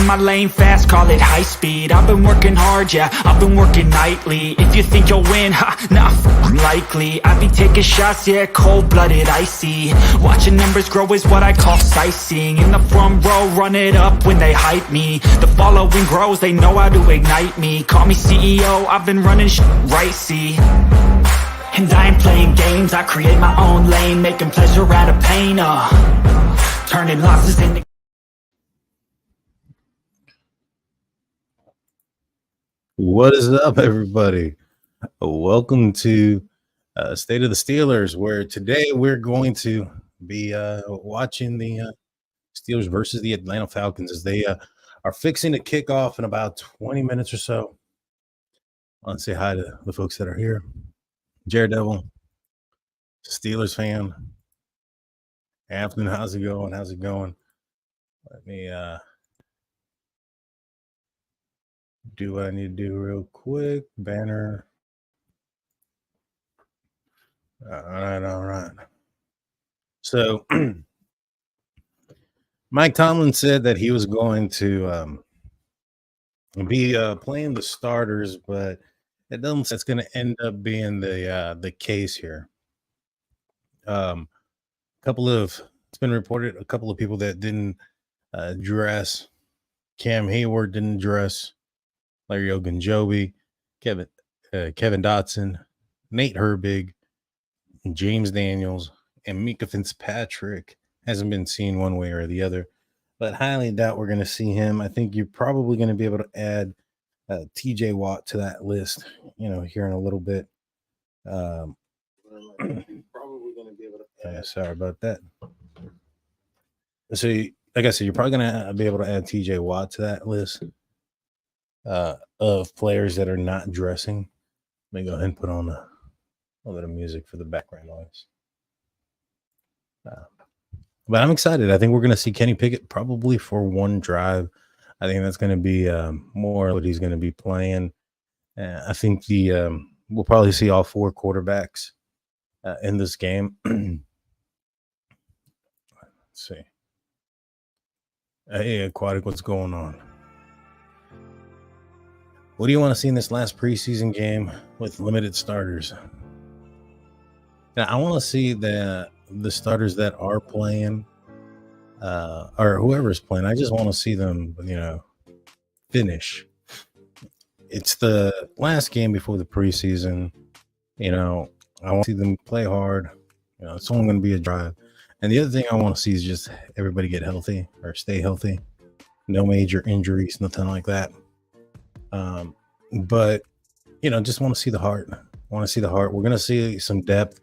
my lane fast, call it high speed. I've been working hard, yeah, I've been working nightly. If you think you'll win, not likely. I be taking shots, yeah, cold-blooded, icy. Watching numbers grow is what I call sightseeing. In the front row, run it up when they hype me. The following grows, they know how to ignite me. Call me CEO, I've been running right, see. And I ain't playing games, I create my own lane, making pleasure out of pain, turning losses into... What is up, everybody? Welcome to State of the Steelers, where today we're going to be watching the Steelers versus the Atlanta Falcons as they are fixing to kick off in about 20 minutes or so. I want to say hi to the folks that are here. Jared Devil, Steelers fan. Afternoon, how's it going? How's it going? Let me do what I need to do real quick. Banner. All right. So Mike Tomlin said that he was going to be playing the starters, but it doesn't say it's going to end up being the case here. It's been reported a couple of people that didn't dress. Cam Hayward didn't dress. Larry Ogunjobi, Kevin Dotson, Nate Herbig, James Daniels, and Mika Fitzpatrick hasn't been seen one way or the other, but highly doubt we're going to see him. I think you're probably going to be able to add TJ Watt to that list, here in a little bit. Probably going to be able to. Sorry about that. So, like I said, you're probably going to be able to add TJ Watt to that list of players that are not dressing. Let me go ahead and put on a little bit of music for the background noise. But I'm excited. I think we're going to see Kenny Pickett probably for one drive. I think that's going to be more what he's going to be playing. I think we'll probably see all four quarterbacks in this game. Let's see. Hey, Aquatic, what's going on? What do you want to see in this last preseason game with limited starters? Now, I want to see the starters that are playing, or whoever's playing. I just want to see them, finish. It's the last game before the preseason. I want to see them play hard. It's only going to be a drive. And the other thing I want to see is just everybody get healthy or stay healthy. No major injuries, nothing like that. But just want to see the heart. We're going to see some depth.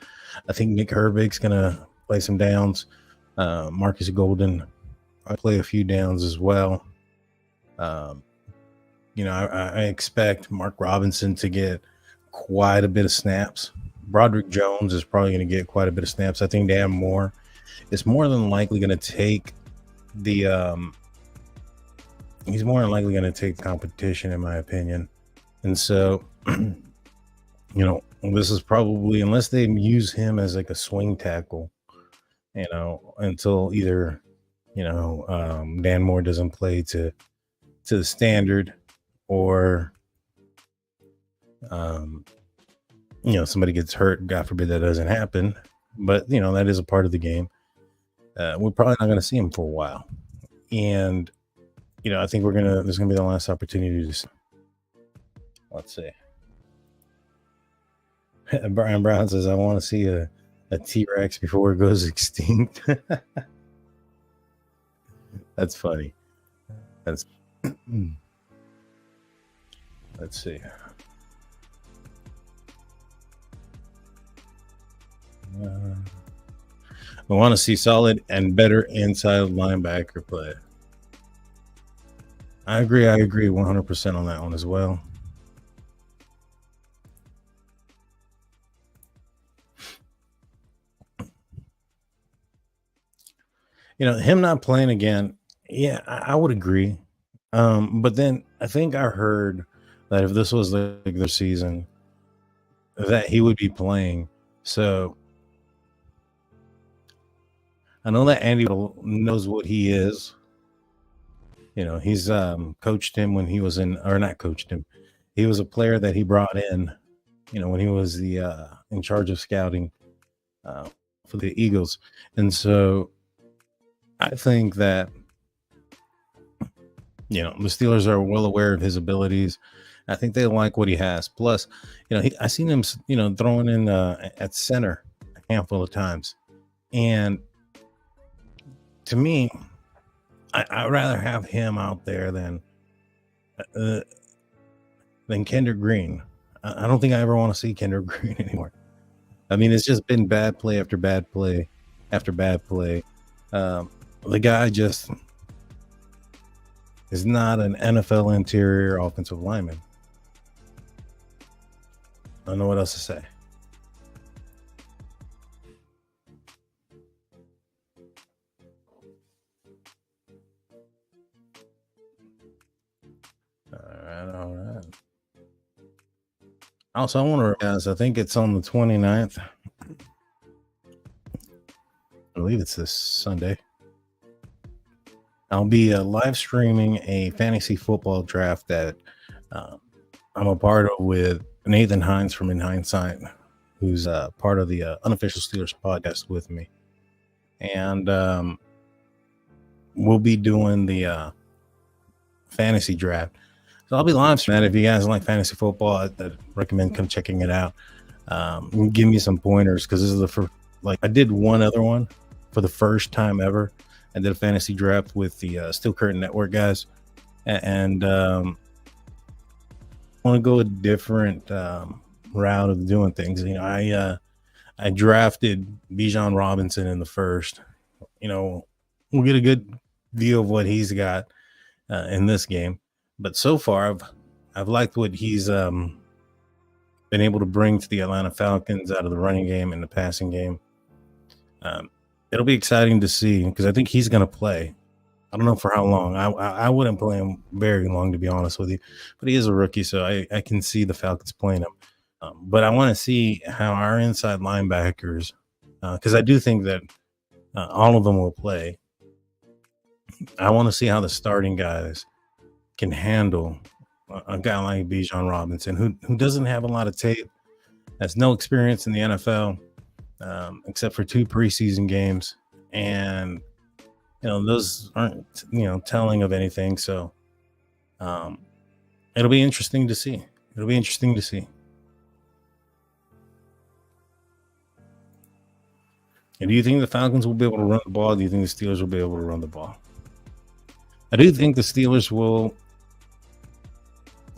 I think Nick Herbig's going to play some downs. Marcus Golden, I play a few downs as well. I expect Mark Robinson to get quite a bit of snaps. Broderick Jones is probably going to get quite a bit of snaps. I think Dan Moore is more than likely going to take he's more than likely going to take competition, in my opinion. And so, this is probably, unless they use him as like a swing tackle, until either, Dan Moore doesn't play to the standard, or, somebody gets hurt. God forbid that doesn't happen. But, that is a part of the game. We're probably not going to see him for a while. And, I think there's going to be the last opportunity to. Let's see. Brian Brown says, I want to see a T-Rex before it goes extinct. That's funny. Let's see. We want to see solid and better inside linebacker play. I agree 100% on that one as well. Him not playing again, yeah, I would agree. But then I think I heard that if this was like their season, that he would be playing. So I know that Andy knows what he is. He's coached him when he was in, or not coached him. He was a player that he brought in, when he was the in charge of scouting uh, for the Eagles. And so I think that the Steelers are well aware of his abilities. I think they like what he has. Plus, I seen him, throwing in at center a handful of times, and to me, I'd rather have him out there uh, than Kendrick Green. I don't think I ever want to see Kendrick Green anymore. I mean, it's just been bad play after bad play after bad play. The guy just is not an NFL interior offensive lineman. I don't know what else to say. All right. Also, I want to, guys, I think it's on the 29th. I believe it's this Sunday. I'll be live streaming a fantasy football draft that I'm a part of with Nathan Hines from In Hindsight, who's part of the Unofficial Steelers podcast with me. And we'll be doing the fantasy draft. So I'll be live streaming. If you guys like fantasy football, I'd recommend come checking it out. Give me some pointers, because this is the first, I did one other one for the first time ever. I did a fantasy draft with the Steel Curtain Network guys, and I want to go a different route of doing things. I drafted Bijan Robinson in the first. We'll get a good view of what he's got in this game. But so far, I've liked what he's been able to bring to the Atlanta Falcons out of the running game and the passing game. It'll be exciting to see, because I think he's going to play. I don't know for how long. I wouldn't play him very long, to be honest with you. But he is a rookie, so I can see the Falcons playing him. But I want to see how our inside linebackers, because I do think that all of them will play. I want to see how the starting guys can handle a guy like Bijan Robinson, who doesn't have a lot of tape, has no experience in the NFL, except for 2 preseason games, and those aren't telling of anything. So it'll be interesting to see. And do you think the Falcons will be able to run the ball? Do you think the Steelers will be able to run the ball? I do think the Steelers will.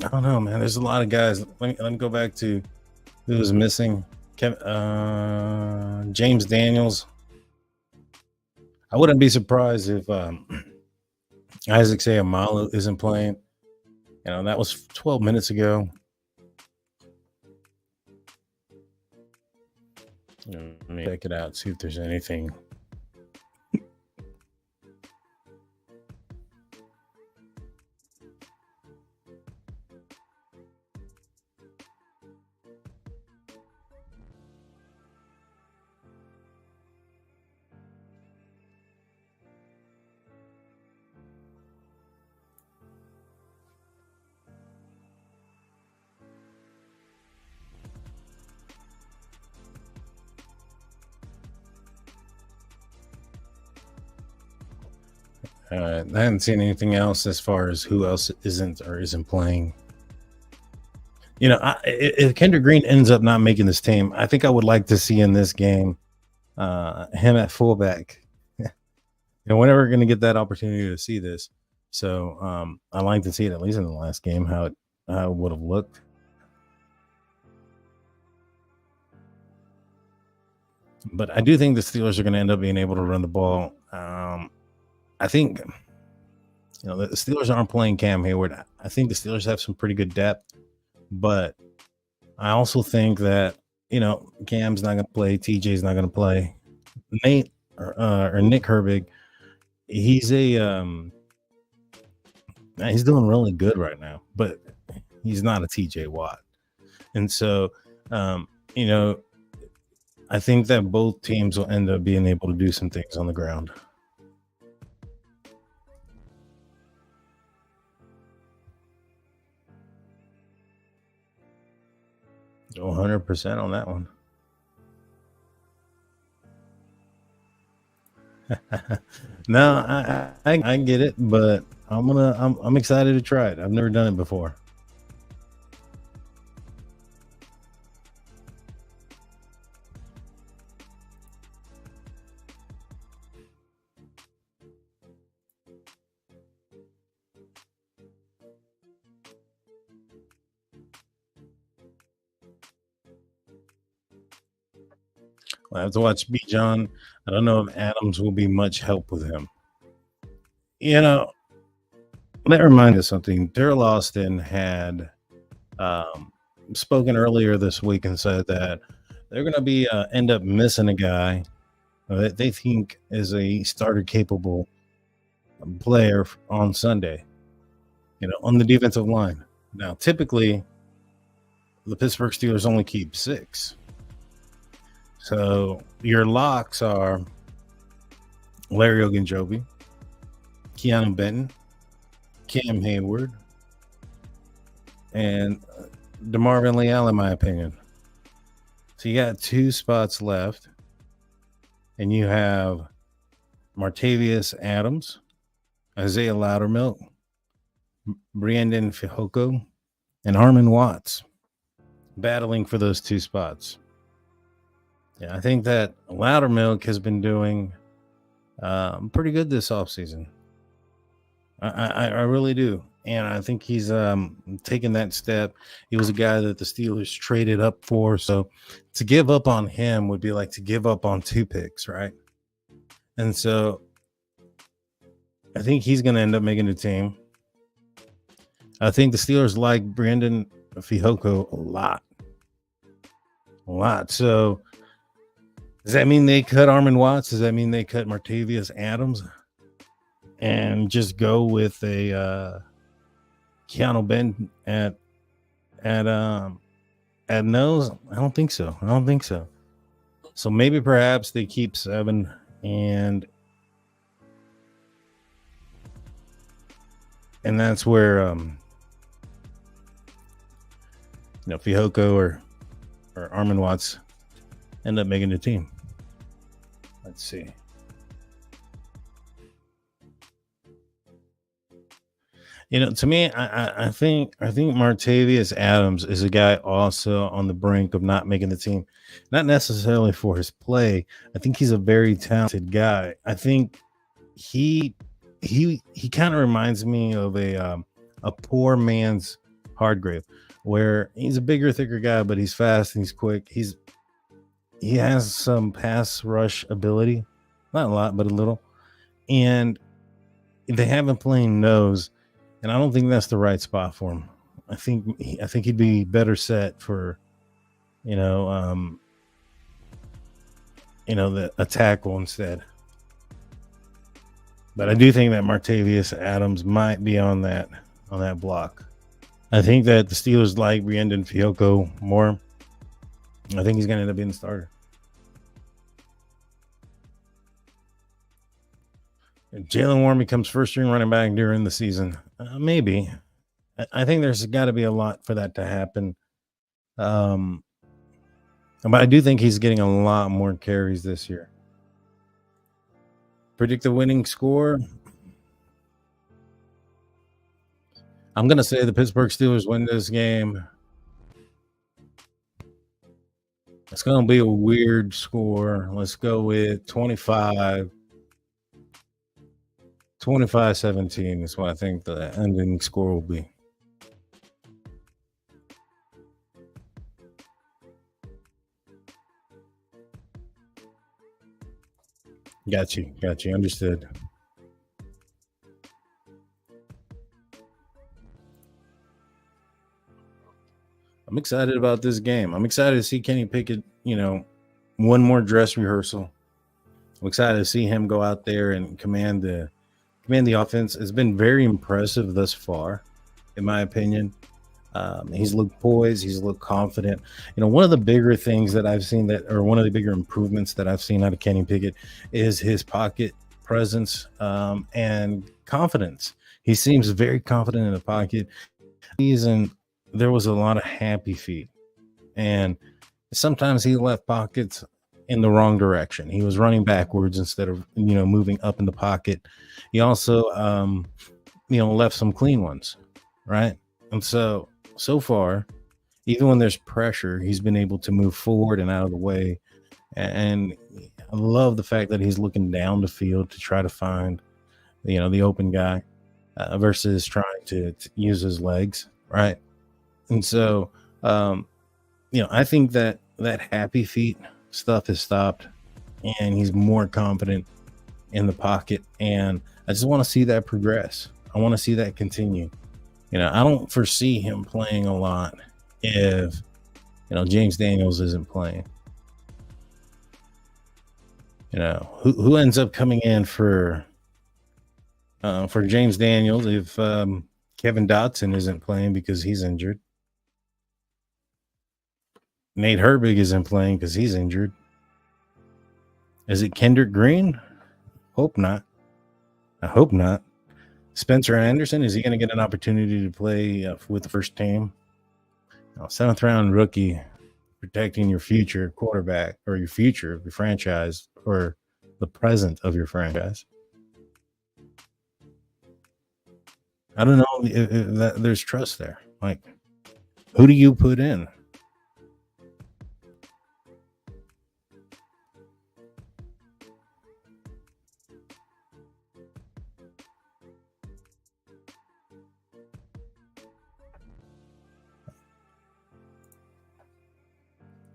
I don't know, man. There's a lot of guys. Let me go back to who was missing. James Daniels. I wouldn't be surprised if Isaac Seumalo isn't playing. That was 12 minutes ago. Let me check it out, see if there's anything. I haven't seen anything else as far as who else isn't playing. If Kendrick Green ends up not making this team, I think I would like to see in this game him at fullback. We're never going to get that opportunity to see this. So I like to see it, at least in the last game, how it would have looked. But I do think the Steelers are going to end up being able to run the ball. I think, the Steelers aren't playing Cam Hayward. I think the Steelers have some pretty good depth, but I also think that, Cam's not going to play. TJ's not going to play. Nate or Nick Herbig, he's he's doing really good right now, but he's not a TJ Watt. And so, I think that both teams will end up being able to do some things on the ground. 100% on that one. No, I get it, but I'm excited to try it. I've never done it before. I have to watch B. John. I don't know if Adams will be much help with him. You know, that reminds me of something. Daryl Austin had um, spoken earlier this week and said that they're going to be end up missing a guy that they think is a starter capable player on Sunday. On the defensive line. Now, typically, the Pittsburgh Steelers only keep 6. So your locks are Larry Ogunjobi, Keanu Benton, Cam Hayward, and DeMarvin Leal, in my opinion. So you got 2 spots left, and you have Martavius Adams, Isaiah Loudermilk, Brandon Fihoko, and Armin Watts battling for those 2 spots. Yeah, I think that Loudermilk has been doing pretty good this offseason. I really do. And I think he's taken that step. He was a guy that the Steelers traded up for. So to give up on him would be like to give up on 2 picks, right? And so I think he's going to end up making the team. I think the Steelers like Brandon Fihoko a lot. So does that mean they cut Armin Watts? Does that mean they cut Martavius Adams and just go with a Keanu Benton at nose? I don't think so. So maybe perhaps they keep 7 and that's where Fihoko or Armin Watts end up making the team. Let's see. To me, I think Martavius Adams is a guy also on the brink of not making the team, not necessarily for his play. I think he's a very talented guy. I think he kind of reminds me of a poor man's Hardgrave, where he's a bigger, thicker guy, but he's fast and he's quick. He has some pass rush ability, not a lot, but a little, and they have him playing nose. And I don't think that's the right spot for him. I think he'd be better set for, the a tackle instead. But I do think that Martavius Adams might be on that block. I think that the Steelers like Brandon Fihoko more. I think he's going to end up being the starter. If Jalen Warren becomes first-string running back during the season, maybe. I think there's got to be a lot for that to happen. But I do think he's getting a lot more carries this year. Predict the winning score. I'm going to say the Pittsburgh Steelers win this game. It's going to be a weird score. Let's go with 25-17 is what I think the ending score will be. Got you. Understood. I'm excited about this game. I'm excited to see Kenny Pickett, one more dress rehearsal. I'm excited to see him go out there and command the offense. It's been very impressive thus far, in my opinion. He's looked poised. He's looked confident. One of the bigger things that I've seen one of the bigger improvements that I've seen out of Kenny Pickett is his pocket presence and confidence. He seems very confident in the pocket. There was a lot of happy feet And sometimes he left pockets in the wrong direction. He was running backwards instead of, moving up in the pocket. He also, left some clean ones, right? And so far, even when there's pressure, he's been able to move forward and out of the way. And I love the fact that he's looking down the field to try to find, the open guy versus trying to use his legs, right? And so, I think that happy feet stuff has stopped, and he's more confident in the pocket. And I just want to see that progress. I want to see that continue. I don't foresee him playing a lot if James Daniels isn't playing. Who ends up coming in for James Daniels if Kevin Dotson isn't playing because he's injured? Nate Herbig isn't playing because he's injured. Is it Kendrick Green? Hope not. I hope not. Spencer Anderson, is he going to get an opportunity to play with the first team? 7th round rookie, protecting your future quarterback or your future of your franchise or the present of your franchise. I don't know if there's trust there. Like, who do you put in?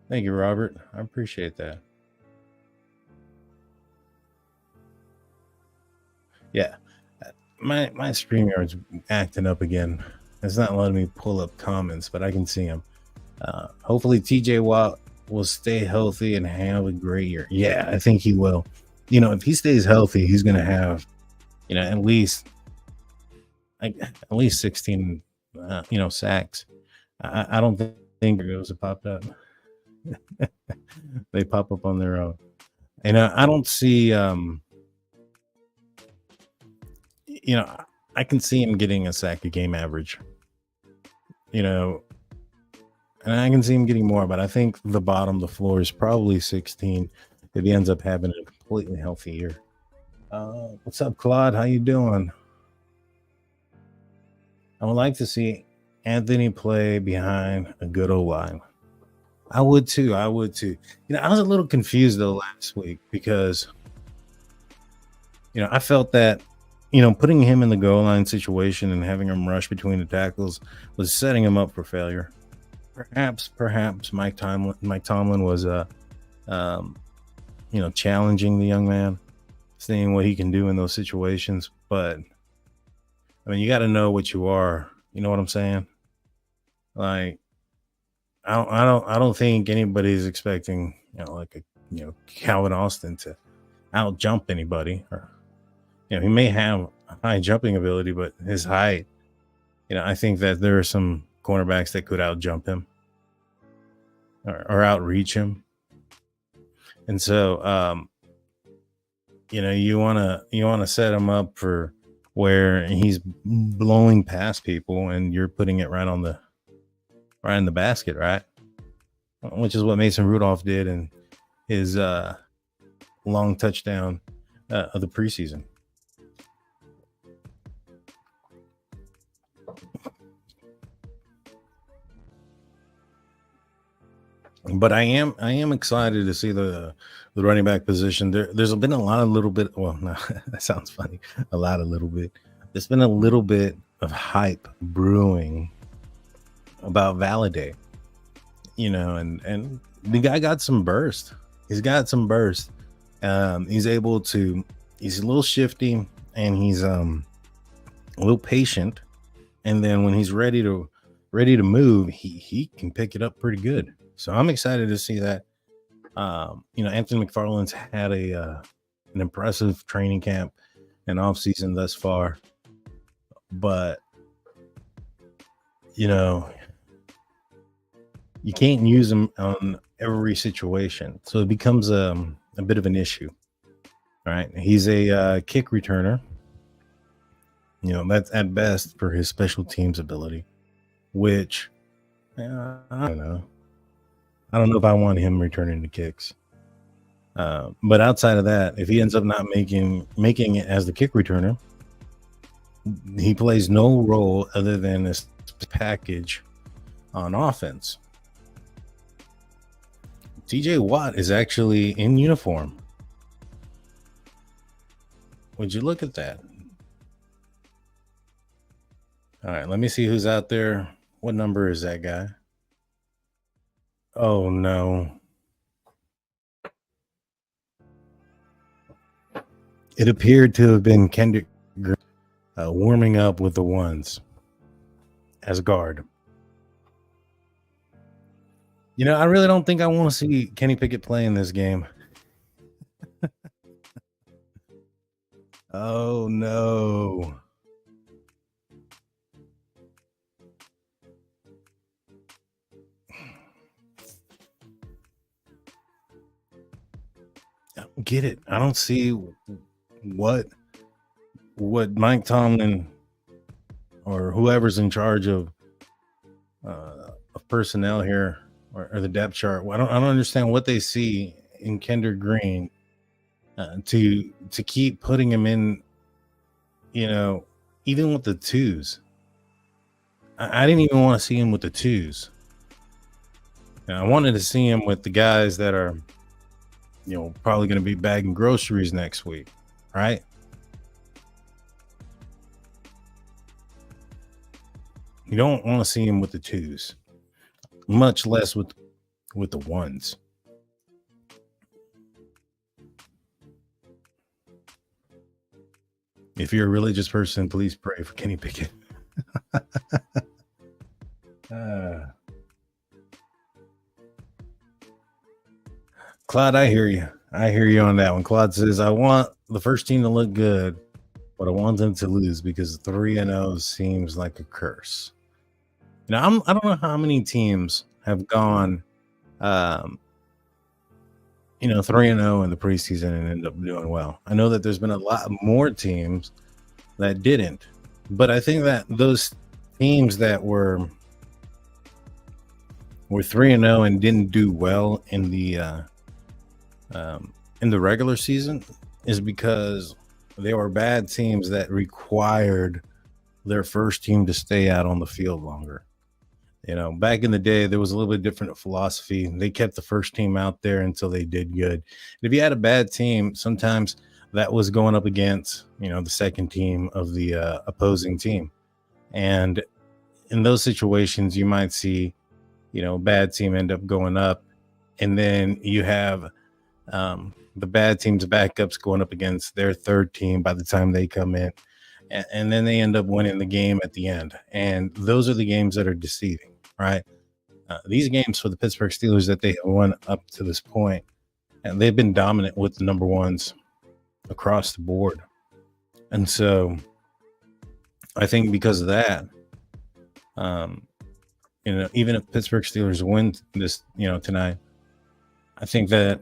Thank you, Robert. I appreciate that. Yeah. My StreamYard's acting up again. It's not letting me pull up comments, but I can see them. Hopefully TJ Watt will stay healthy and have a great year. Yeah, I think he will. If he stays healthy, he's going to have, at least 16, sacks. I don't think those have popped up. They pop up on their own. And I don't see, I can see him getting a sack a game average, and I can see him getting more, but I think the floor is probably 16 if he ends up having a completely healthy year. What's up, Claude? How you doing? I would like to see Anthony play behind a good O-line. I would too. I was a little confused though last week because, I felt that, putting him in the goal line situation and having him rush between the tackles was setting him up for failure. Perhaps Mike Tomlin was, challenging the young man, seeing what he can do in those situations. But I mean, you got to know what you are. You know what I'm saying? Like, I don't think anybody's expecting, Calvin Austin to out jump anybody. Or, he may have high jumping ability, but his height, I think that there are some cornerbacks that could out jump him or outreach him. And so, you want to set him up for where he's blowing past people and you're putting it right in the basket, right? Which is what Mason Rudolph did in his long touchdown of the preseason. But I am excited to see the running back position. There's been a lot of little bit. Well, no, that sounds funny. A lot of little bit. There's been a little bit of hype brewing about Valaday, and the guy got some burst. He's got some burst. He's able to. He's a little shifty, and he's a little patient. And then when he's ready to move, he can pick it up pretty good. So I'm excited to see that. Anthony McFarland's had an impressive training camp and off season thus far, but you can't use him on every situation, so it becomes a bit of an issue. All right, he's a kick returner. That's at best for his special teams ability, which I don't know. I don't know if I want him returning the kicks. But outside of that, if he ends up not making it as the kick returner, he plays no role other than this package on offense. TJ Watt is actually in uniform. Would you look at that? All right, let me see who's out there. What number is that guy? Oh, no. It appeared to have been Kendrick warming up with the ones as guard. You know, I really don't think I want to see Kenny Pickett play in this game. Oh, no. I don't get it. I don't see what Mike Tomlin or whoever's in charge of personnel here or the depth chart. I don't understand what they see in Kendrick Green to keep putting him in, you know, even with the twos. I didn't even want to see him with the twos. And I wanted to see him with the guys that are, you know, probably going to be bagging groceries next week, right? You don't want to see him with the twos, much less with the ones. If you're a religious person, please pray for Kenny Pickett. Claude, I hear you. I hear you on that one. Claude says, I want the first team to look good, but I want them to lose because 3-0 seems like a curse. Now, I don't know how many teams have gone, 3-0 in the preseason and end up doing well. I know that there's been a lot more teams that didn't, but I think that those teams that were 3-0 and didn't do well in the regular season is because they were bad teams that required their first team to stay out on the field longer. You know, back in the day, there was a little bit different philosophy. They kept the first team out there until they did good. And if you had a bad team, sometimes that was going up against, the second team of the opposing team. And in those situations, you might see, a bad team end up going up. And then you have the bad team's backups going up against their third team by the time they come in. And then they end up winning the game at the end. And those are the games that are deceiving, right? These games for the Pittsburgh Steelers that they have won up to this point, and they've been dominant with the number ones across the board. And so I think because of that, even if Pittsburgh Steelers win this, tonight, I think that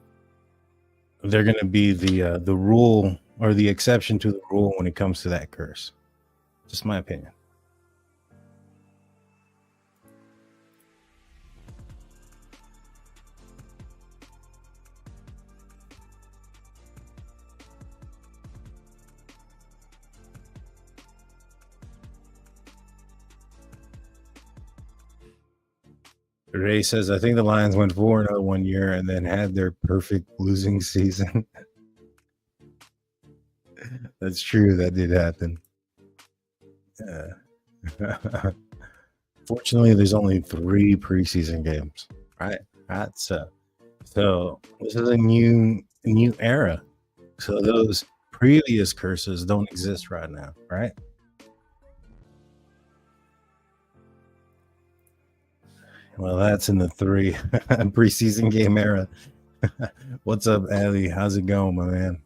they're going to be the rule or the exception to the rule when it comes to that curse. Just my opinion. Ray says, I think the Lions went 4-0 one year and then had their perfect losing season. That's true. That did happen. Fortunately, there's only 3 preseason games, right? So this is a new era. So those previous curses don't exist right now, right? Well, that's in the 3 preseason game era. What's up, Ali? How's it going, my man?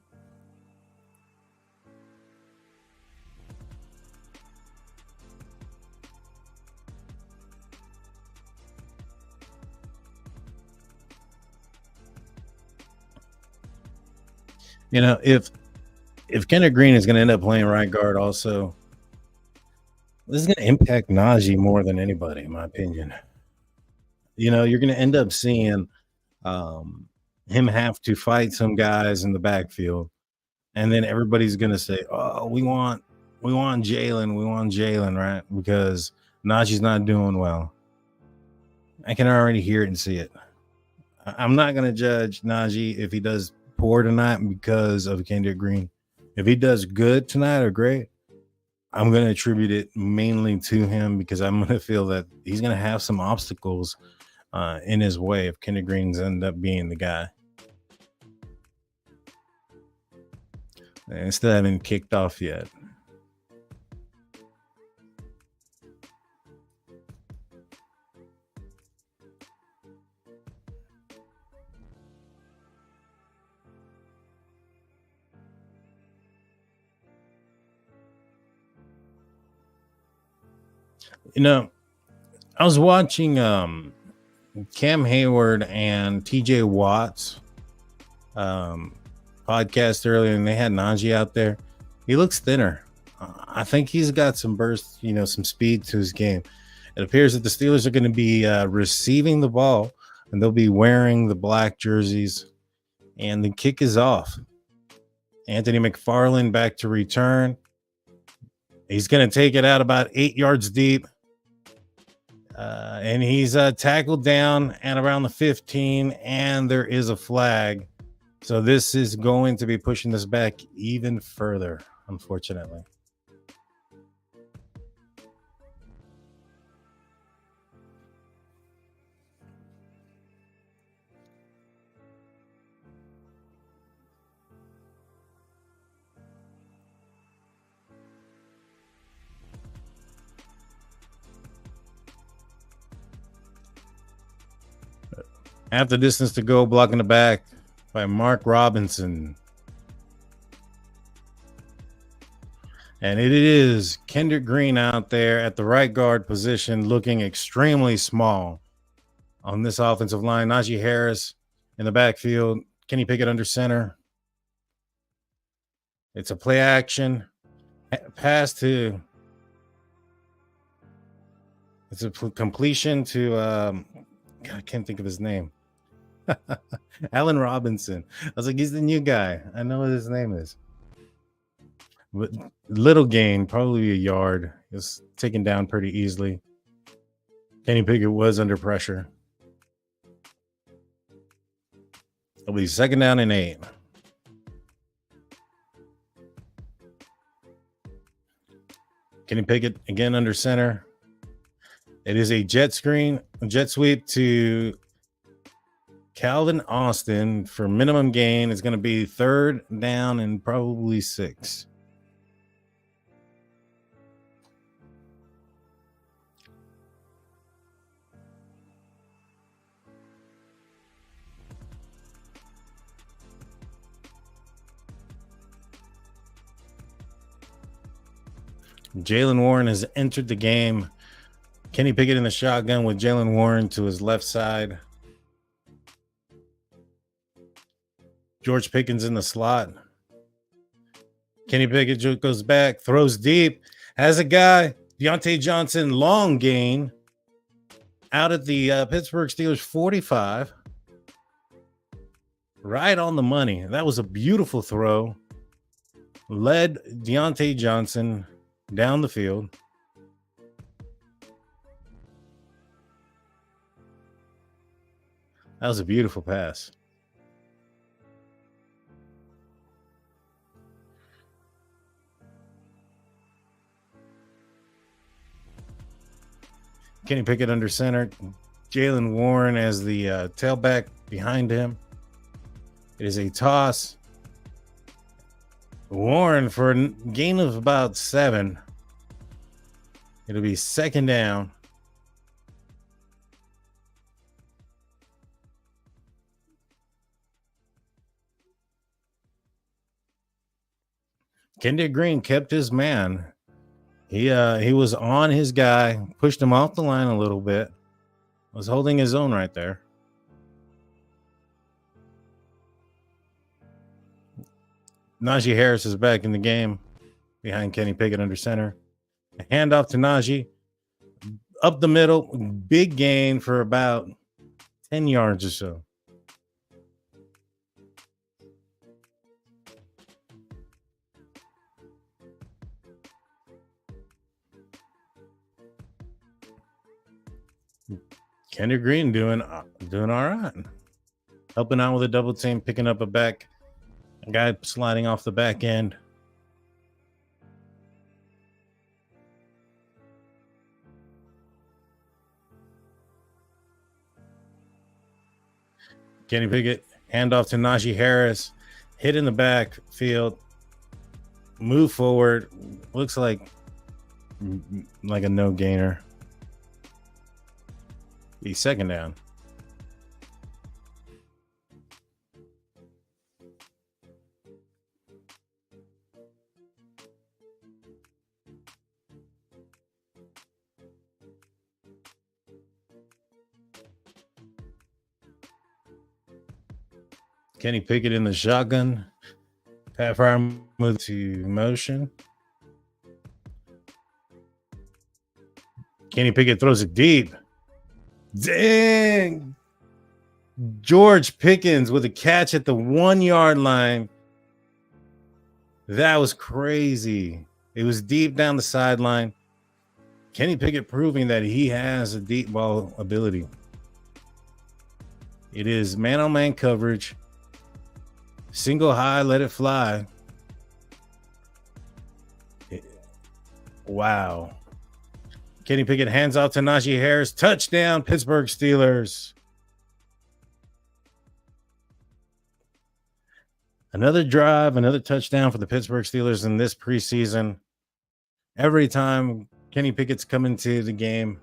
If Kendrick Green is going to end up playing right guard also, this is going to impact Najee more than anybody, in my opinion. You're going to end up seeing um, him have to fight some guys in the backfield, and then everybody's going to say, "Oh, we want Jalen, right?" Because Najee's not doing well. I can already hear it and see it. I'm not going to judge Najee if he does poor tonight because of Kendrick Green. If he does good tonight or great, I'm going to attribute it mainly to him because I'm going to feel that he's going to have some obstacles in his way if Kendrick Green's end up being the guy. And still haven't kicked off yet. I was watching Cam Hayward and TJ Watt's podcast earlier, and they had Najee out there. He looks thinner. I think he's got some burst, some speed to his game. It appears that the Steelers are going to be receiving the ball, and they'll be wearing the black jerseys, and the kick is off. Anthony McFarland back to return. He's going to take it out about 8 yards deep. And he's tackled down at around the 15, and there is a flag. So this is going to be pushing this back even further, unfortunately. Half the distance to go, blocking the back by Mark Robinson. And it is Kendrick Green out there at the right guard position, looking extremely small on this offensive line. Najee Harris in the backfield. Kenny Pickett under center. It's a play action. Pass to... It's a completion to... I can't think of his name. Allen Robinson. I was like, he's the new guy. I know what his name is. But little gain, probably a yard. It was taken down pretty easily. Kenny Pickett was under pressure. It'll be 2nd down and 8. Kenny Pickett again under center. It is a jet sweep to Calvin Austin for minimum gain. It's going to be 3rd down and probably 6. Jaylen Warren has entered the game. Kenny Pickett in the shotgun with Jaylen Warren to his left side. George Pickens in the slot. Kenny Pickett goes back, throws deep, has a guy, Deontay Johnson, long gain out at the Pittsburgh Steelers 45. Right on the money. That was a beautiful throw. Led Deontay Johnson down the field. That was a beautiful pass. Kenny Pickett under center. Jaylen Warren as the tailback behind him. It is a toss. Warren for a gain of about 7. It'll be 2nd down. Kendrick Green kept his man. He was on his guy, pushed him off the line a little bit. Was holding his own right there. Najee Harris is back in the game behind Kenny Pickett under center. A handoff to Najee. Up the middle, big gain for about 10 yards or so. Kenny Green doing all right. Helping out with a double team, picking up a guy sliding off the back end. Kenny Pickett, handoff to Najee Harris, hit in the backfield, move forward. Looks like a no gainer. He's second down. Kenny Pickett in the shotgun. Pat Fryer move to motion. Kenny Pickett throws it deep. Dang. George Pickens with a catch at the 1 yard line. That was crazy. It was deep down the sideline. Kenny Pickett proving that he has a deep ball ability. It is man-on-man coverage. Single high, let it fly. Wow. Kenny Pickett hands off to Najee Harris. Touchdown, Pittsburgh Steelers. Another drive, another touchdown for the Pittsburgh Steelers in this preseason. Every time Kenny Pickett's come into the game,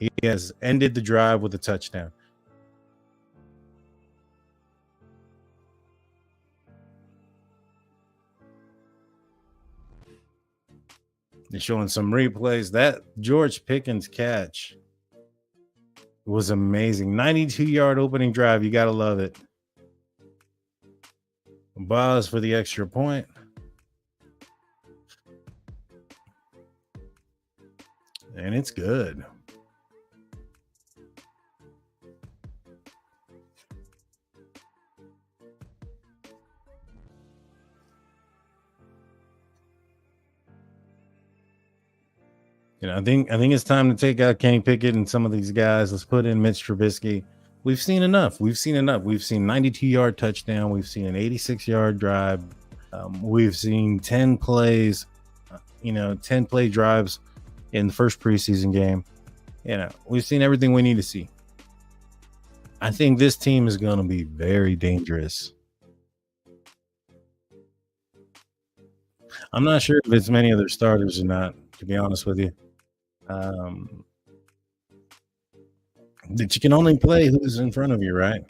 he has ended the drive with a touchdown. They're showing some replays. That George Pickens catch was amazing. 92-yard opening drive. You got to love it. Buzz for the extra point. And it's good. I think it's time to take out Kenny Pickett and some of these guys. Let's put in Mitch Trubisky. We've seen enough. We've seen 92-yard touchdown. We've seen an 86-yard drive. We've seen 10 plays, 10 play drives in the first preseason game. We've seen everything we need to see. I think this team is going to be very dangerous. I'm not sure if it's many of their starters or not, to be honest with you. That you can only play who's in front of you, right?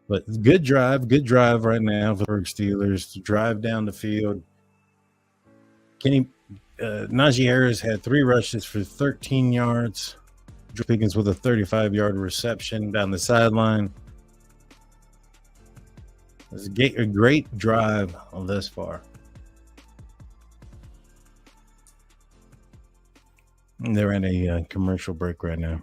But good drive right now for the Steelers to drive down the field. Najee Harris had 3 rushes for 13 yards. Drew Pickens with a 35-yard reception down the sideline. It was a great drive thus far. And they're in a commercial break right now.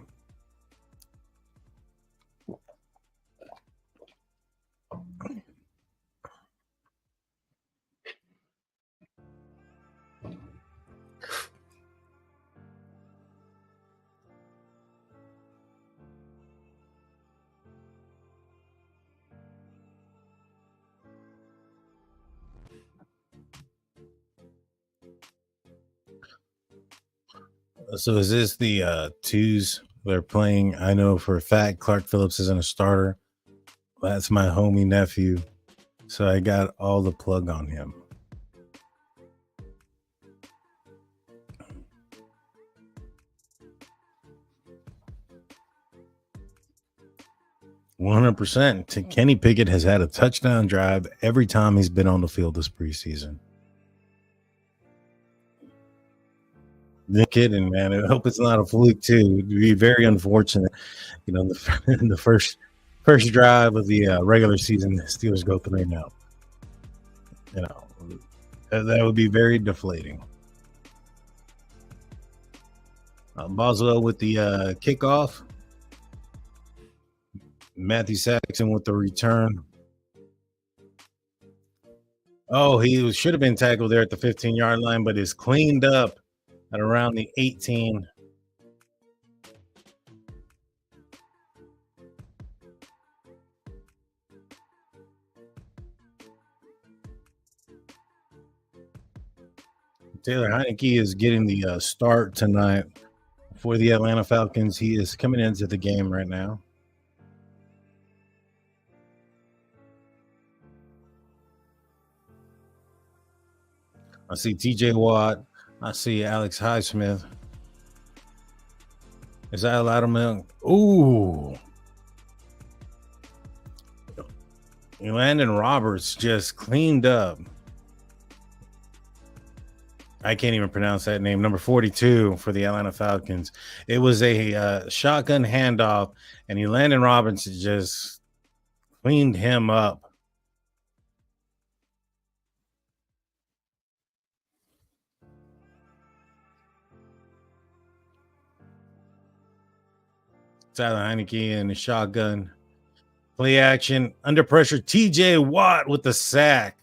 So is this the twos they're playing? I know for a fact Clark Phillips isn't a starter. That's my homie nephew. So I got all the plug on him. %. Kenny Pickett has had a touchdown drive every time he's been on the field this preseason. No kidding, man. I hope it's not a fluke too. It'd be very unfortunate. The first drive of the regular season, the Steelers go 3-0. You know, that would be very deflating. Boswell with the kickoff. Matthew Saxon with the return. Oh, he should have been tackled there at the 15-yard line, but is cleaned up at around the 18. Taylor Heineke is getting the start tonight for the Atlanta Falcons. He is coming into the game right now. I see TJ Watt. I see Alex Highsmith. Is that Loudermilk? Ooh. Landon Roberts just cleaned up. I can't even pronounce that name. Number 42 for the Atlanta Falcons. It was a shotgun handoff, and Landon Roberts just cleaned him up. Tyler Heineke and the shotgun. Play action. Under pressure. TJ Watt with the sack.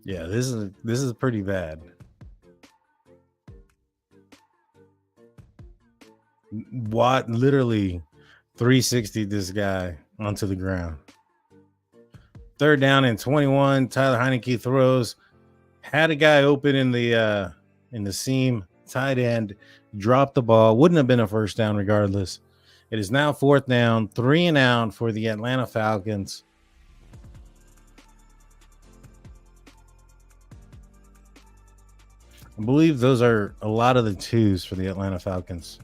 Yeah, this is pretty bad. Watt literally 360 this guy onto the ground. 3rd down and 21. Tyler Heineke throws. Had a guy open in the seam. Tight end dropped the ball. Wouldn't have been a first down regardless. It is now 4th down, 3 and out for the Atlanta Falcons. I believe those are a lot of the twos for the Atlanta Falcons.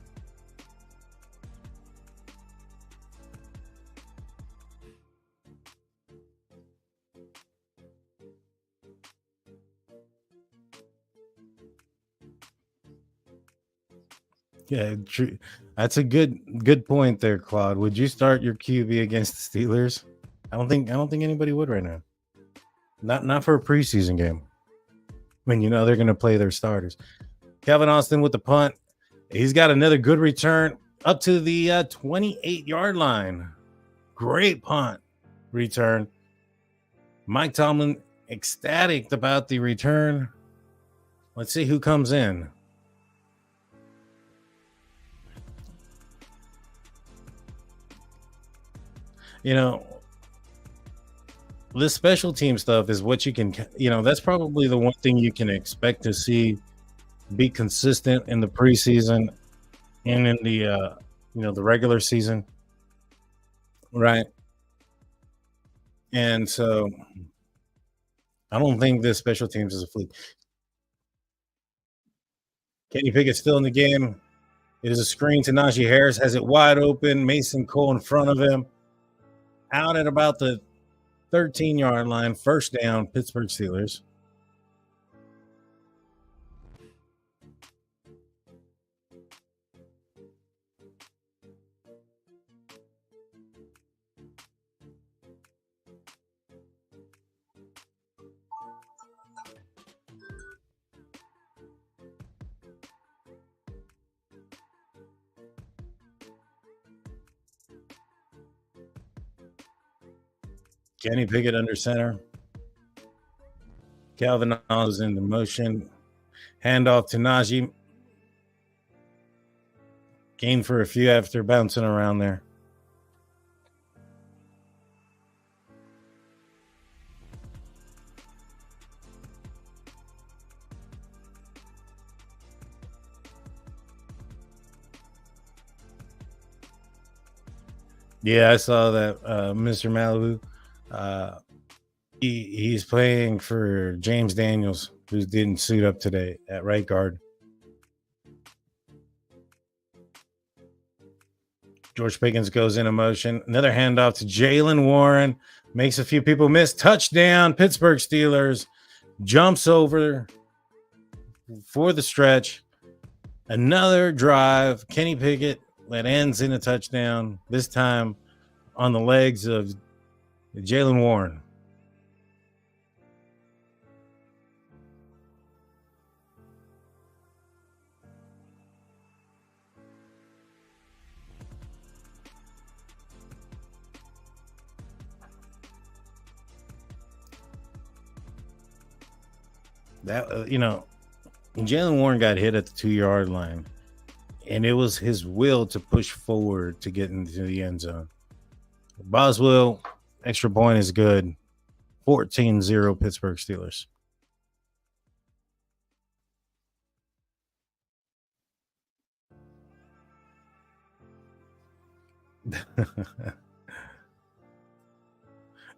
Yeah, true. That's a good point there, Claude. Would you start your QB against the Steelers? I don't think anybody would right now. Not for a preseason game. I mean, they're going to play their starters. Calvin Austin with the punt. He's got another good return up to the 28-yard line. Great punt return. Mike Tomlin ecstatic about the return. Let's see who comes in. This special team stuff is what you can, that's probably the one thing you can expect to see be consistent in the preseason and in the, the regular season. Right. And so I don't think this special teams is a fluke. Kenny Pickett still in the game. It is a screen to Najee Harris. Has it wide open. Mason Cole in front of him. Out at about the 13-yard line. 1st down, Pittsburgh Steelers. Kenny Pickett under center. Calvin Austin in the motion. Handoff to Najee. Gain for a few after bouncing around there. Yeah, I saw that Mr. Malibu. He's playing for James Daniels, who didn't suit up today at right guard. George Pickens goes into motion. Another handoff to Jalen Warren. Makes a few people miss. Touchdown, Pittsburgh Steelers. Jumps over for the stretch. Another drive. Kenny Pickett that ends in a touchdown. This time on the legs of Jalen Warren. That Jalen Warren got hit at the 2-yard line, and it was his will to push forward to get into the end zone. Boswell, extra point is good. 14-0 Pittsburgh Steelers.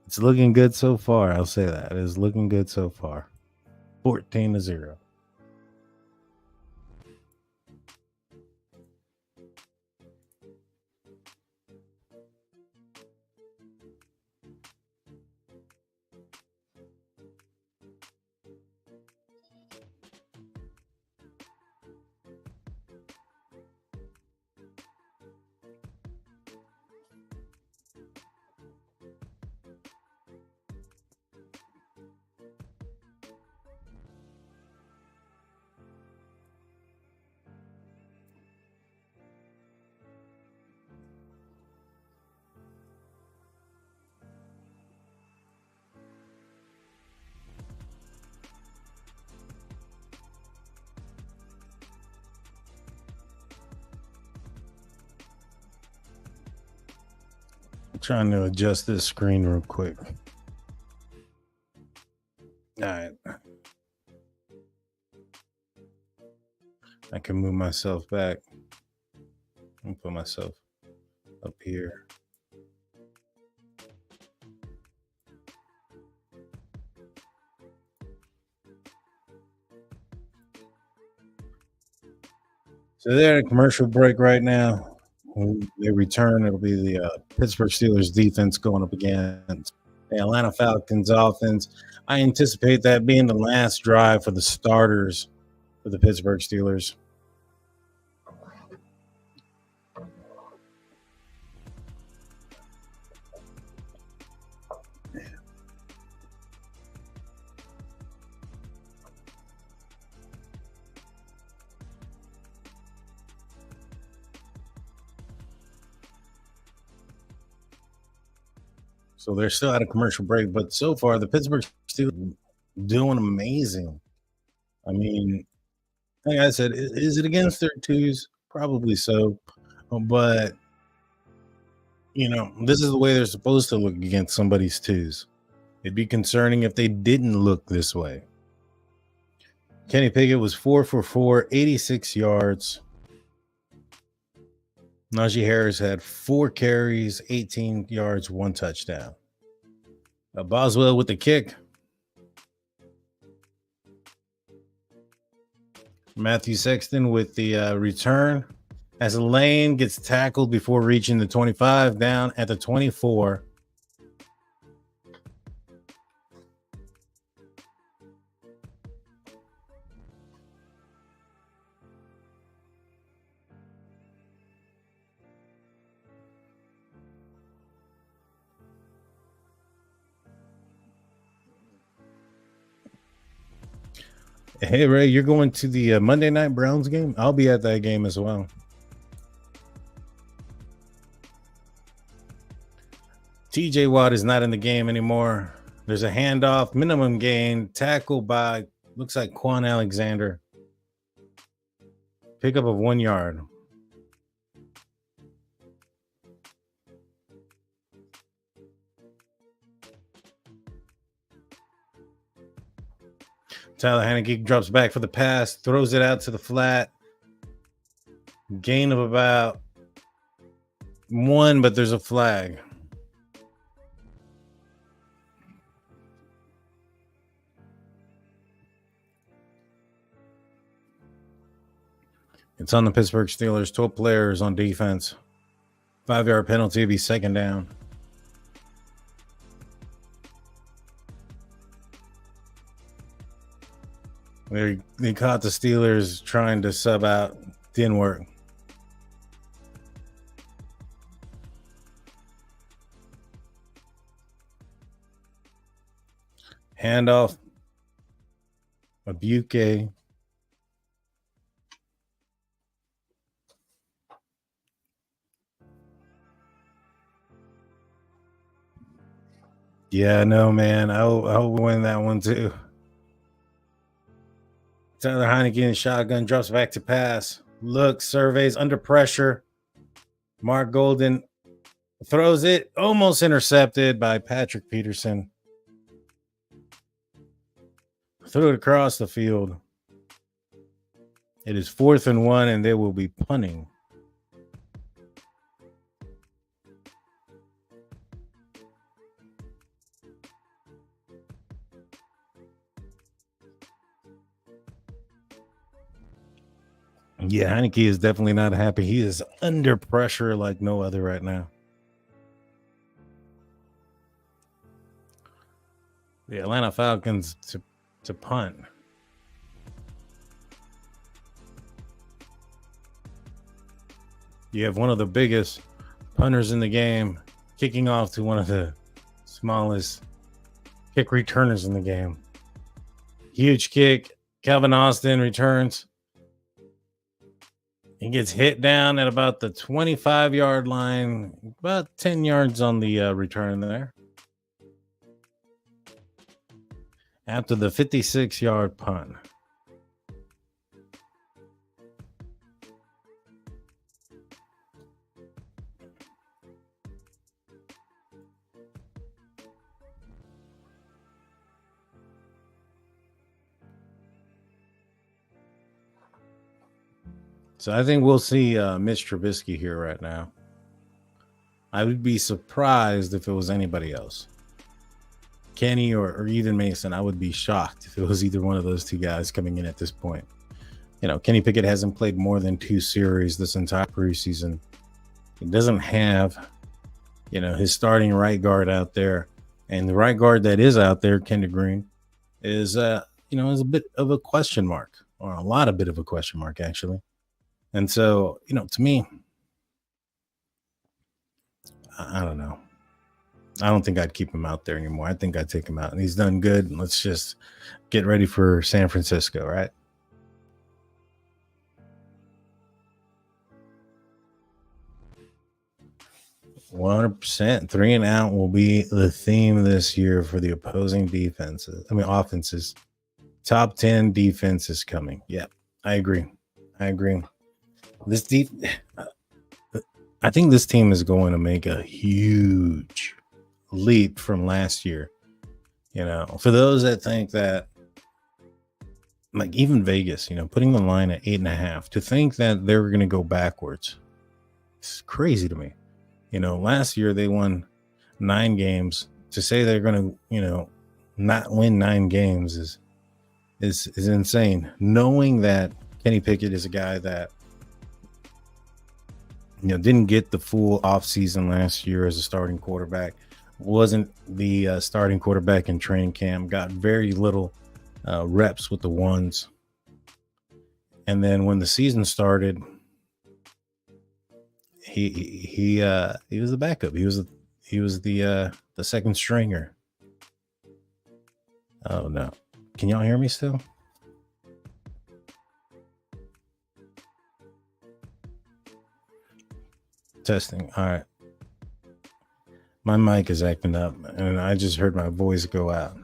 It's looking good so far. I'll say that. It is looking good so far. 14-0. Trying to adjust this screen real quick. All right. I can move myself back and put myself up here. So they're at a commercial break right now. When they return, it'll be the Pittsburgh Steelers defense going up against the Atlanta Falcons offense. I anticipate that being the last drive for the starters for the Pittsburgh Steelers. So they're still at a commercial break, but so far the Pittsburgh Steelers doing amazing. I mean, like I said, is it against their twos? Probably so, but this is the way they're supposed to look against somebody's twos. It'd be concerning if they didn't look this way. Kenny Pickett was 4 for 4, 86 yards. Najee Harris had 4 carries, 18 yards, 1 touchdown. Boswell with the kick. Matthew Sexton with the return. As Lane gets tackled before reaching the 25, down at the 24. Hey, Ray, you're going to the Monday Night Browns game? I'll be at that game as well. TJ Watt is not in the game anymore. There's a handoff, minimum gain, tackle by, looks like Quan Alexander. Pickup of 1 yard. Tyler Haneke drops back for the pass, throws it out to the flat. Gain of about 1, but there's a flag. It's on the Pittsburgh Steelers. 12 players on defense. 5-yard penalty would be second down. They caught the Steelers trying to sub out. Didn't work. Handoff. Abuke. Yeah, no, man. I'll win that one too. Tyler Heineken, shotgun, drops back to pass. Look, surveys under pressure. Mark Golden throws it, almost intercepted by Patrick Peterson. Threw it across the field. It is 4th and 1, and they will be punting. Yeah, Heineke is definitely not happy. He is under pressure like no other right now. The Atlanta Falcons to punt. You have one of the biggest punters in the game kicking off to one of the smallest kick returners in the game. Huge kick. Calvin Austin returns. He gets hit down at about the 25-yard line, about 10 yards on the return there. After the 56-yard punt. So I think we'll see Mitch Trubisky here right now. I would be surprised if it was anybody else. Kenny or Ethan Mason, I would be shocked if it was either one of those two guys coming in at this point. You know, Kenny Pickett hasn't played more than 2 series this entire preseason. He doesn't have, you know, his starting right guard out there. And the right guard that is out there, Kendrick Green, is, is a bit of a question mark, or a lot of bit of a question mark, actually. And so, to me, I don't know. I don't think I'd keep him out there anymore. I think I'd take him out. And he's done good. Let's just get ready for San Francisco, right? %. 3 and out will be the theme this year for the opposing offenses. Top 10 defense is coming. Yeah, I agree. I think this team is going to make a huge leap from last year. For those that think that, like even Vegas, putting the line at 8.5, to think that they're going to go backwards, it's crazy to me. Last year they won 9 games. To say they're going to, not win 9 games is insane. Knowing that Kenny Pickett is a guy that, didn't get the full offseason last year as a starting quarterback, wasn't the starting quarterback in training camp, got very little reps with the ones. And then when the season started, he was the backup. He was the second stringer. Oh no. Can y'all hear me still? Testing. All right. My mic is acting up, and I just heard my voice go out.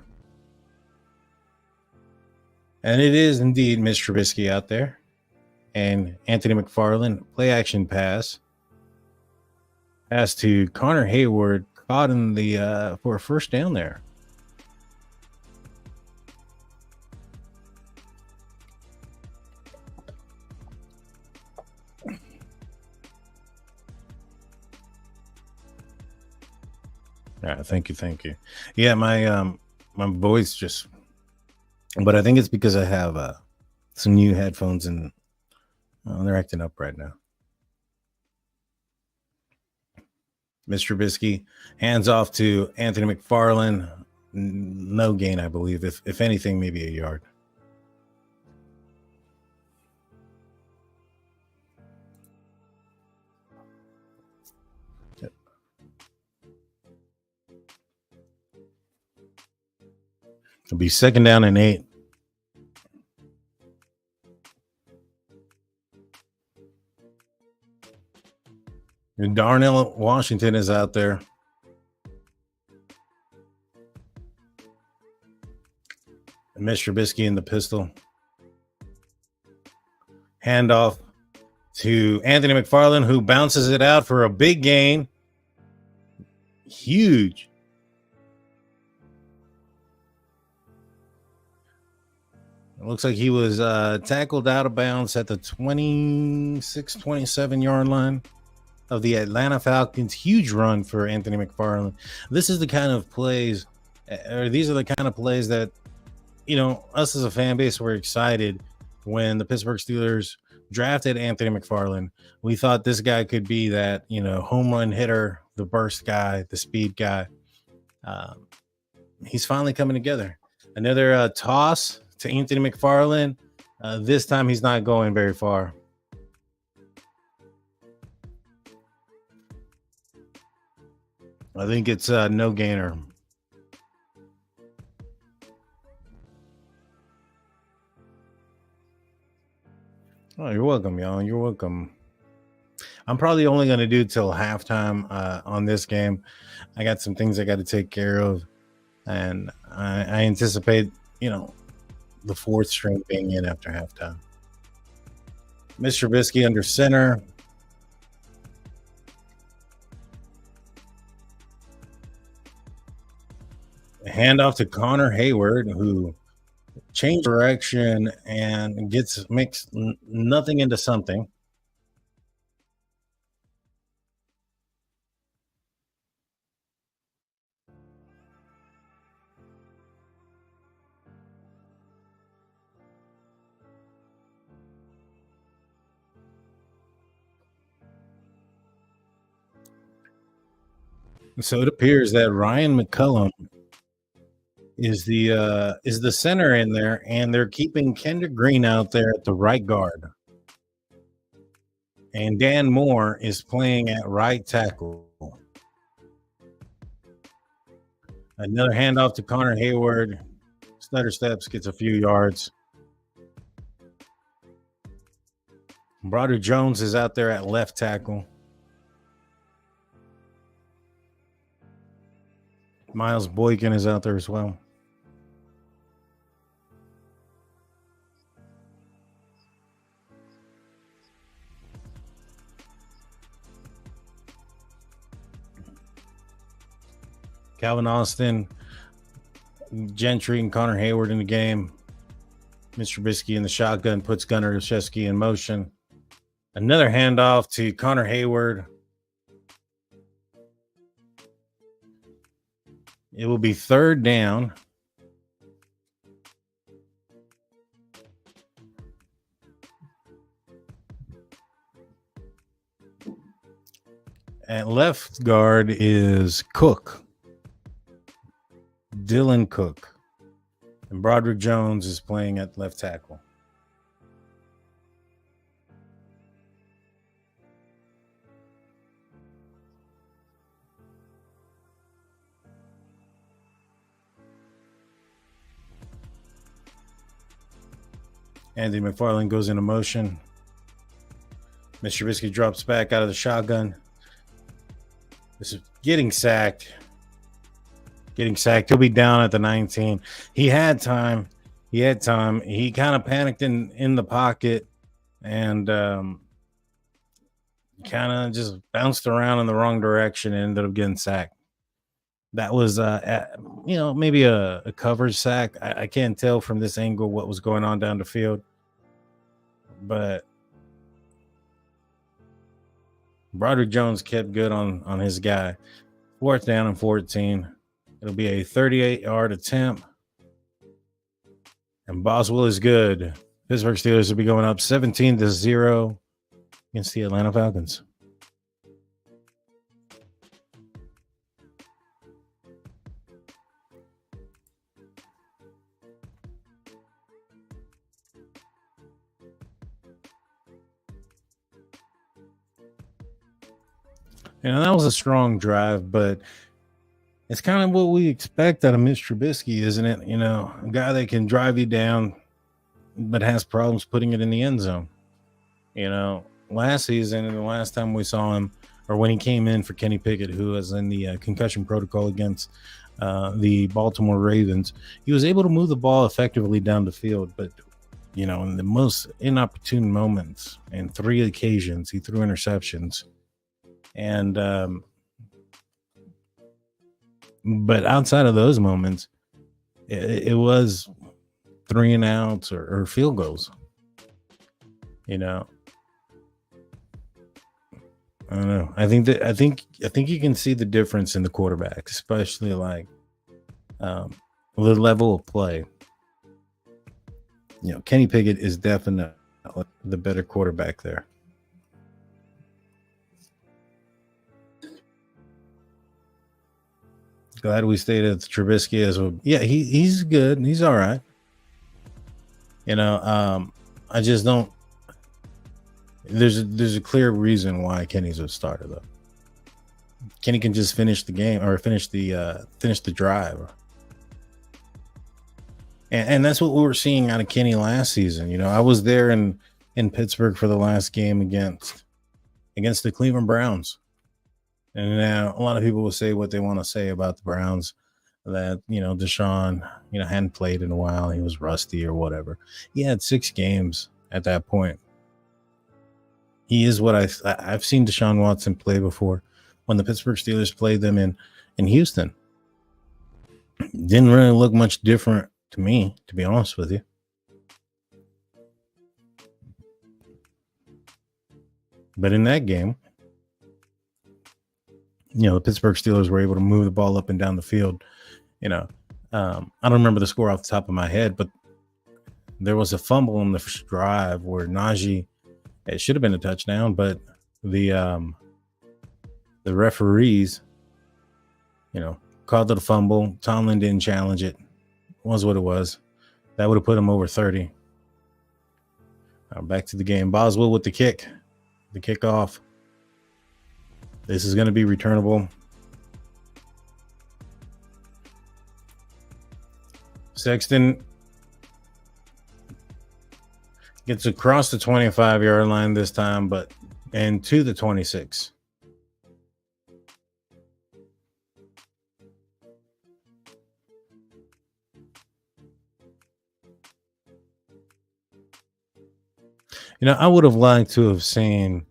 And it is indeed Mitch Trubisky out there. And Anthony McFarland, play action pass. Pass to Connor Hayward, caught in the for a first down there. Yeah, thank you. Yeah, my voice just, but I think it's because I have some new headphones and they're acting up right now. Mr. Trubisky hands off to Anthony McFarland. No gain, I believe. If anything, maybe a yard. Yep. It'll be 2nd down and 8. And Darnell Washington is out there. And Mr. Trubisky in the pistol. Handoff to Anthony McFarland, who bounces it out for a big gain. Huge. It looks like he was tackled out of bounds at the 26, 27-yard line of the Atlanta Falcons. Huge run for Anthony McFarland. This is the kind of plays, or these are the kind of plays that, you know, us as a fan base were excited when the Pittsburgh Steelers drafted Anthony McFarland. We thought this guy could be that, you know, home run hitter, the burst guy, the speed guy. He's finally coming together. Another toss to Anthony McFarland. This time he's not going very far. I think it's no gainer. Oh, you're welcome, y'all. You're welcome. I'm probably only going to do till halftime on this game. I got some things I got to take care of, and I anticipate, you know, the 4th string being in after halftime. Mr. Trubisky under center. A handoff to Connor Hayward, who changed direction and makes nothing into something. So it appears that Ryan McCullum is the center in there, and they're keeping Kendrick Green out there at the right guard. And Dan Moore is playing at right tackle. Another handoff to Connor Hayward. Stutter steps, gets a few yards. Broderick Jones is out there at left tackle. Miles Boykin is out there as well. Calvin Austin, Gentry, and Connor Hayward in the game. Mr. Trubisky in the shotgun puts Gunnar Olszewski in motion. Another handoff to Connor Hayward. It will be 3rd down. At left guard is Cook. Dylan Cook. And Broderick Jones is playing at left tackle. Anthony McFarland goes into motion. Mr. Trubisky drops back out of the shotgun. This is getting sacked. He'll be down at the 19. He had time. He kind of panicked in the pocket and kind of just bounced around in the wrong direction and ended up getting sacked. That was, maybe a coverage sack. I can't tell from this angle what was going on down the field. But Broderick Jones kept good on his guy. 4th down and 14. It'll be a 38-yard attempt. And Boswell is good. Pittsburgh Steelers will be going up 17-0 against the Atlanta Falcons. That was a strong drive, but it's kind of what we expect out of Mitch Trubisky, isn't it? A guy that can drive you down, but has problems putting it in the end zone. Last season and the last time we saw him, or when he came in for Kenny Pickett, who was in the concussion protocol against the Baltimore Ravens, he was able to move the ball effectively down the field. But, in the most inopportune moments, and 3 occasions, he threw interceptions. And, but outside of those moments, it was 3 and outs or field goals. I don't know. I think you can see the difference in the quarterbacks, especially like the level of play. Kenny Pickett is definitely the better quarterback there. Glad we stayed at Trubisky as well. Yeah, he's good. He's all right. I just don't. There's a clear reason why Kenny's a starter though. Kenny can just finish the game or finish the drive. And that's what we were seeing out of Kenny last season. I was there in Pittsburgh for the last game against the Cleveland Browns. And now a lot of people will say what they want to say about the Browns, that, Deshaun, hadn't played in a while. He was rusty or whatever. He had 6 games at that point. He is what I've seen Deshaun Watson play before when the Pittsburgh Steelers played them in Houston. Didn't really look much different to me, to be honest with you. But in that game, the Pittsburgh Steelers were able to move the ball up and down the field. I don't remember the score off the top of my head, but there was a fumble on the first drive where Najee, it should have been a touchdown, but the referees, called it a fumble. Tomlin didn't challenge it. It was what it was. That would have put him over 30. Back to the game. Boswell with the kickoff. This is going to be returnable. Sexton gets across the 25-yard line this time, and to the 26. I would have liked to have seen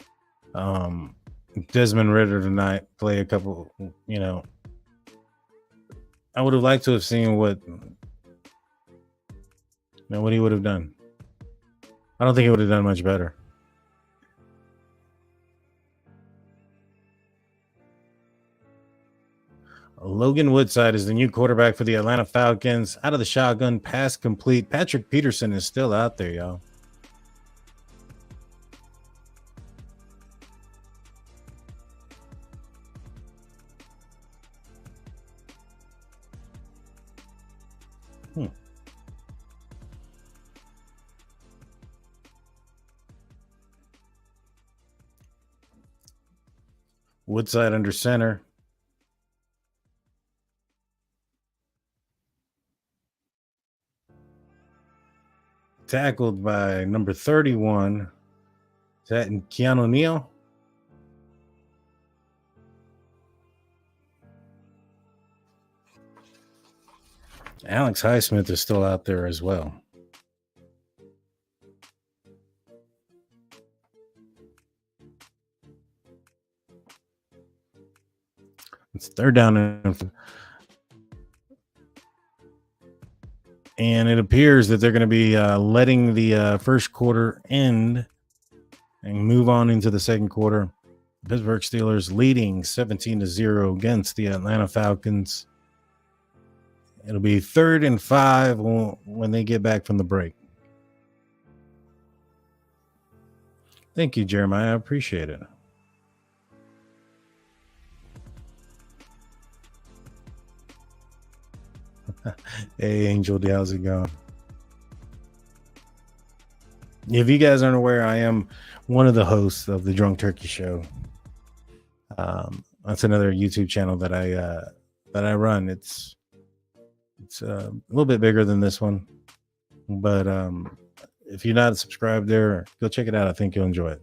Desmond Ridder tonight play a couple, I would have liked to have seen what he would have done. I don't think he would have done much better. Logan Woodside is the new quarterback for the Atlanta Falcons. Out of the shotgun, pass complete. Patrick Peterson is still out there, y'all. Woodside under center. Tackled by number 31. Is that Keanu Neal? Alex Highsmith is still out there as well. It's 3rd down. And it appears that they're going to be letting the first quarter end and move on into the second quarter. Pittsburgh Steelers leading 17-0 against the Atlanta Falcons. It'll be 3rd and 5 when they get back from the break. Thank you, Jeremiah. I appreciate it. Hey, Angel D, how's it going? If you guys aren't aware, I am one of the hosts of the Drunk Turkey Show. That's another YouTube channel that I run. It's a little bit bigger than this one, but if you're not subscribed there, go check it out. I think you'll enjoy it.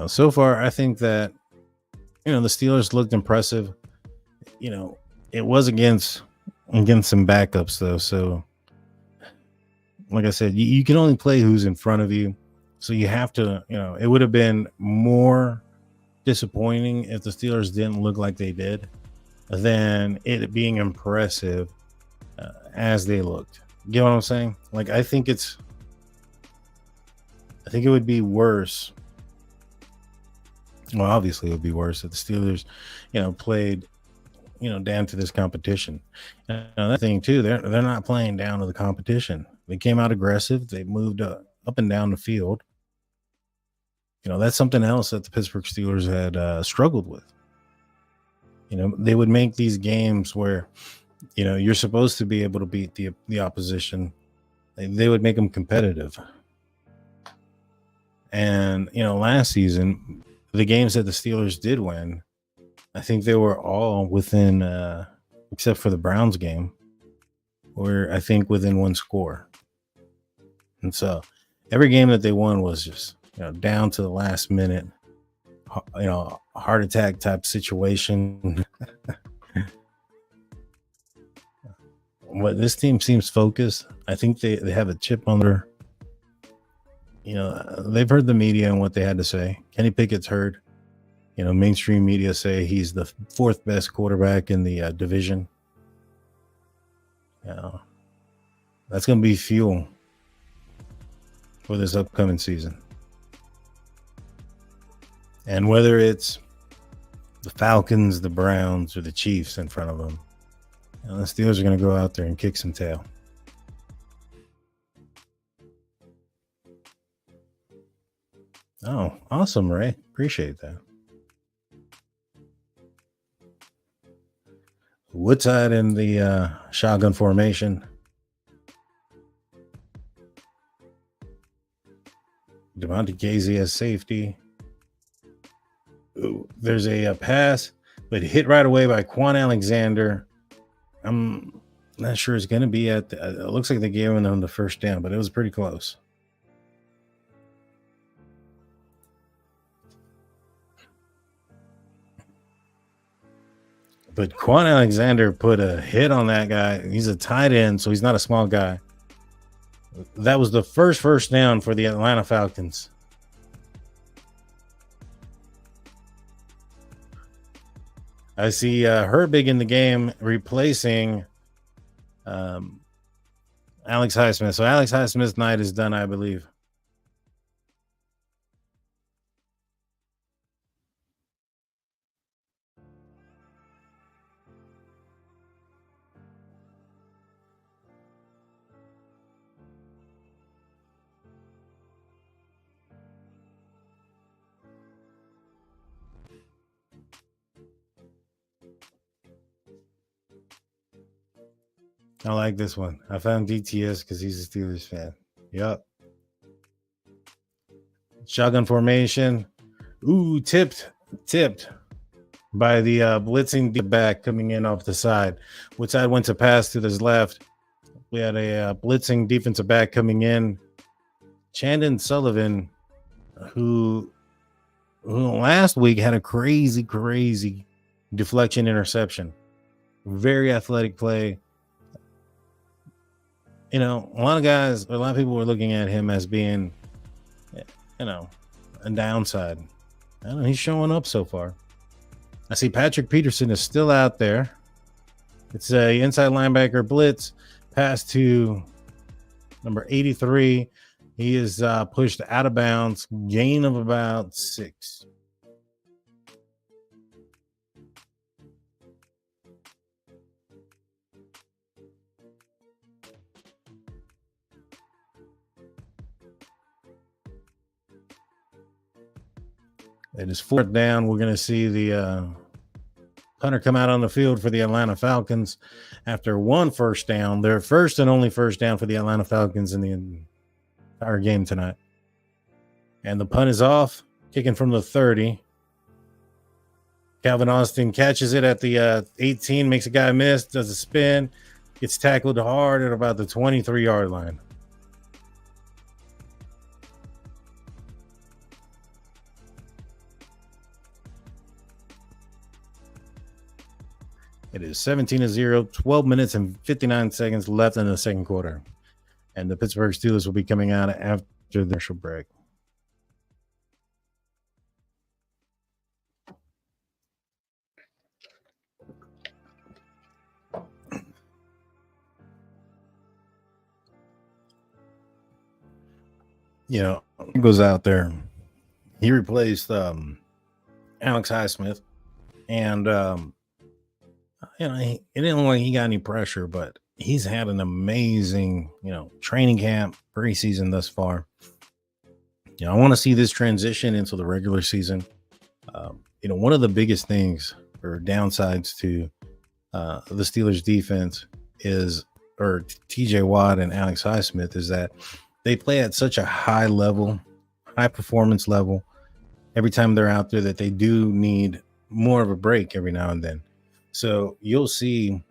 So far, I think that the Steelers looked impressive. It was against some backups though, so like I said, you can only play who's in front of you. So you have to, it would have been more disappointing if the Steelers didn't look like they did than it being impressive as they looked. You know what I'm saying? Like, I think it would be worse. Well, obviously it would be worse if the Steelers, played, down to this competition. That thing too, they're not playing down to the competition. They came out aggressive. They moved up and down the field. That's something else that the Pittsburgh Steelers had struggled with. They would make these games where, you're supposed to be able to beat the opposition. They would make them competitive. And, last season, the games that the Steelers did win, I think they were all within, except for the Browns game, were, I think, within one score. And so every game that they won was just, down to the last minute, heart attack type situation. But this team seems focused. I think they have a chip on their, they've heard the media and what they had to say. Kenny Pickett's heard, mainstream media say he's the fourth best quarterback in the division. That's going to be fuel for this upcoming season. And whether it's the Falcons, the Browns, or the Chiefs in front of them, the Steelers are going to go out there and kick some tail. Oh, awesome, Ray. Appreciate that. Woodside in the shotgun formation. Devontae Casey as safety. Ooh, there's a pass, but hit right away by Quan Alexander. I'm not sure it's going to be at it looks like they gave him on the first down, but it was pretty close. But Quan Alexander put a hit on that guy. He's a tight end, so he's not a small guy. That was the first down for the Atlanta Falcons. I see Herbig in the game replacing Alex Highsmith. So Alex Highsmith's night is done, I believe. I like this one. I found DTS because he's a Steelers fan. Yep. Shotgun formation. Ooh, tipped by the blitzing back coming in off the side. Woodside went to pass to his left. We had a blitzing defensive back coming in. Chandon Sullivan, who last week had a crazy deflection interception. Very athletic play. A lot of people were looking at him as being, a downside. I don't know, he's showing up so far. I see Patrick Peterson is still out there. It's a inside linebacker blitz, pass to number 83. He is pushed out of bounds, gain of about 6. It is 4th down. We're going to see the punter come out on the field for the Atlanta Falcons after one first down, their first and only first down for the Atlanta Falcons in the entire game tonight. And the punt is off, kicking from the 30. Calvin Austin catches it at the 18, makes a guy miss, does a spin, gets tackled hard at about the 23-yard line. It is 17-0, 12 minutes and 59 seconds left in the second quarter. And the Pittsburgh Steelers will be coming out after the initial break. He goes out there. He replaced Alex Highsmith. And, it didn't look like he got any pressure, but he's had an amazing, training camp, preseason thus far. I want to see this transition into the regular season. One of the biggest things or downsides to the Steelers defense or TJ Watt and Alex Highsmith is that they play at such a high level, high performance level every time they're out there that they do need more of a break every now and then. So you'll see,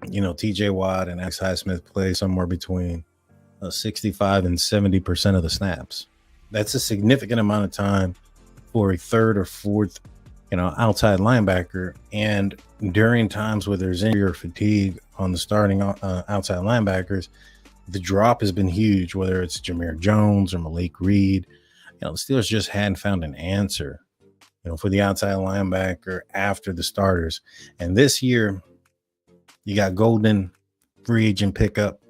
TJ Watt and Alex Highsmith play somewhere between 65 and 70% of the snaps. That's a significant amount of time for a third or fourth, outside linebacker. And during times where there's injury or fatigue on the starting outside linebackers, the drop has been huge, whether it's Jameer Jones or Malik Reed. The Steelers just hadn't found an answer, for the outside linebacker after the starters. And this year, you got Golden, free agent pickup,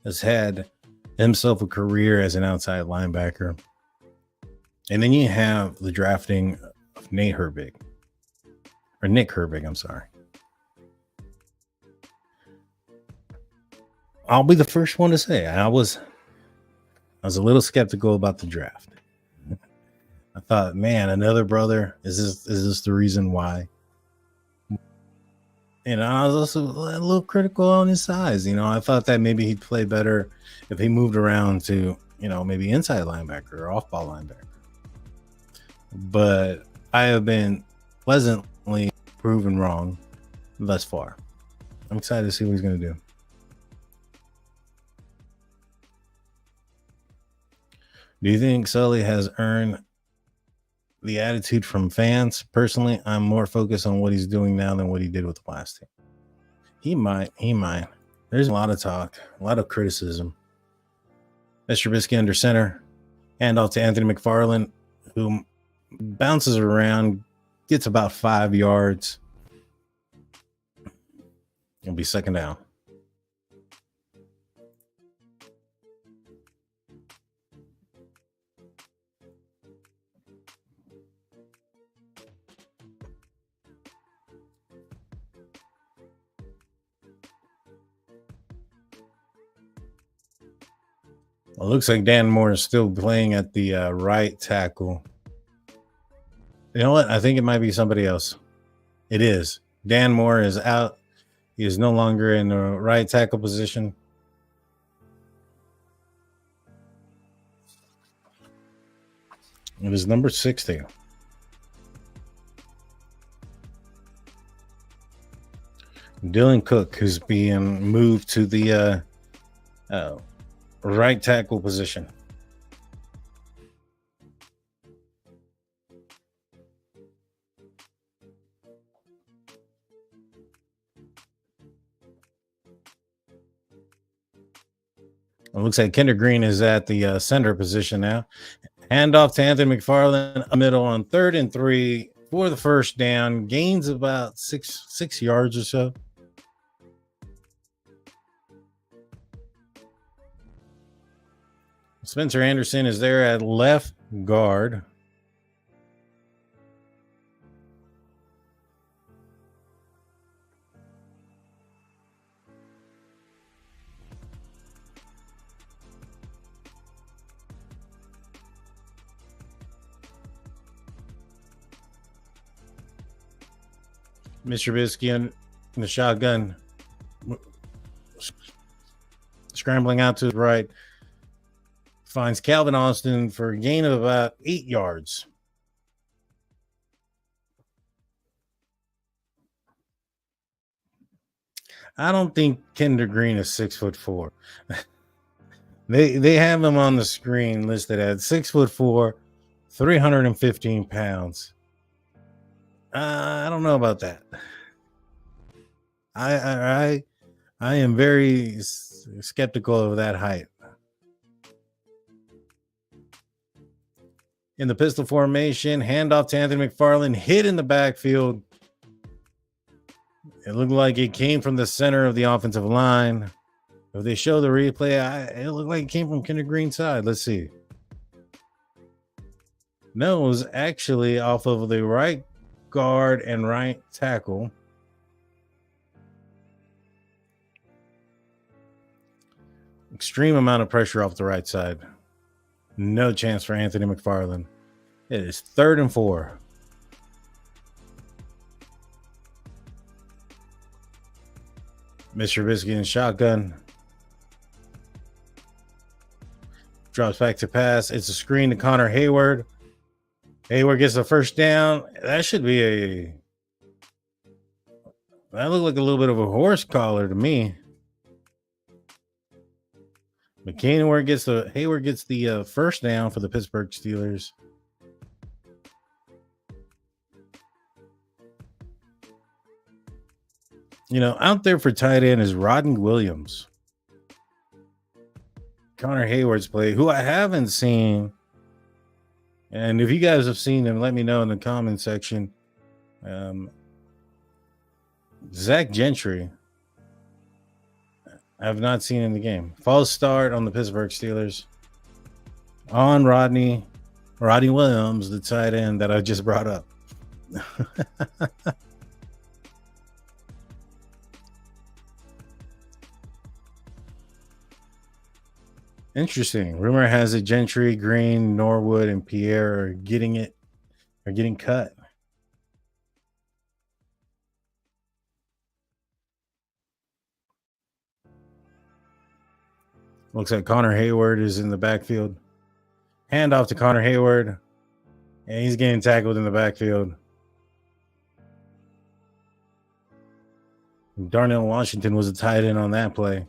has had himself a career as an outside linebacker. And then you have the drafting of Nick Herbig, I'm sorry. I'll be the first one to say I was a little skeptical about the draft. I thought, man, another brother. Is this the reason why? And I was also a little critical on his size. I thought that maybe he'd play better if he moved around to, maybe inside linebacker or off-ball linebacker. But I have been pleasantly proven wrong thus far. I'm excited to see what he's going to do. Do you think Sully has earned the attitude from fans? Personally, I'm more focused on what he's doing now than what he did with the last team. He might. There's a lot of talk, a lot of criticism. Mr. Trubisky under center, hand off to Anthony McFarland, who bounces around, gets about 5 yards. It'll be second down. Well, it looks like Dan Moore is still playing at the right tackle. You know what? I think it might be somebody else. It is. Dan Moore is out. He is no longer in the right tackle position. It is number 60. Dylan Cook, who's being moved to the right tackle position. It looks like Kendrick Green is at the center position now. Hand off to Anthony McFarland, middle on 3rd and 3 for the first down. Gains about six yards or so. Spencer Anderson is there at left guard. Mr. Trubisky in the shotgun, scrambling out to the right, finds Calvin Austin for a gain of about 8 yards. I don't think Kinder Green is 6'4". They have him on the screen listed at 6'4", 315 pounds. I don't know about that. I am very skeptical of that height. In the pistol formation, handoff to Anthony McFarland, hit in the backfield. It looked like it came from the center of the offensive line. If they show the replay, it looked like it came from Kinder Green's side. Let's see. No, it was actually off of the right guard and right tackle. Extreme amount of pressure off the right side. No chance for Anthony McFarland. It is 3rd and 4. Mr. Trubisky in shotgun. Drops back to pass. It's a screen to Connor Hayward. Hayward gets the first down. That should be that looked like a little bit of a horse collar to me. Hayward gets the first down for the Pittsburgh Steelers. Out there for tight end is Rodney Williams. Connor Hayward's play, who I haven't seen. And if you guys have seen him, let me know in the comment section. Zach Gentry, I have not seen in the game. False start on the Pittsburgh Steelers. On Rodney Williams, the tight end that I just brought up. Interesting. Rumor has it Gentry, Green, Norwood, and Pierre are getting cut. Looks like Connor Hayward is in the backfield. Handoff to Connor Hayward. And he's getting tackled in the backfield. Darnell Washington was a tight end on that play.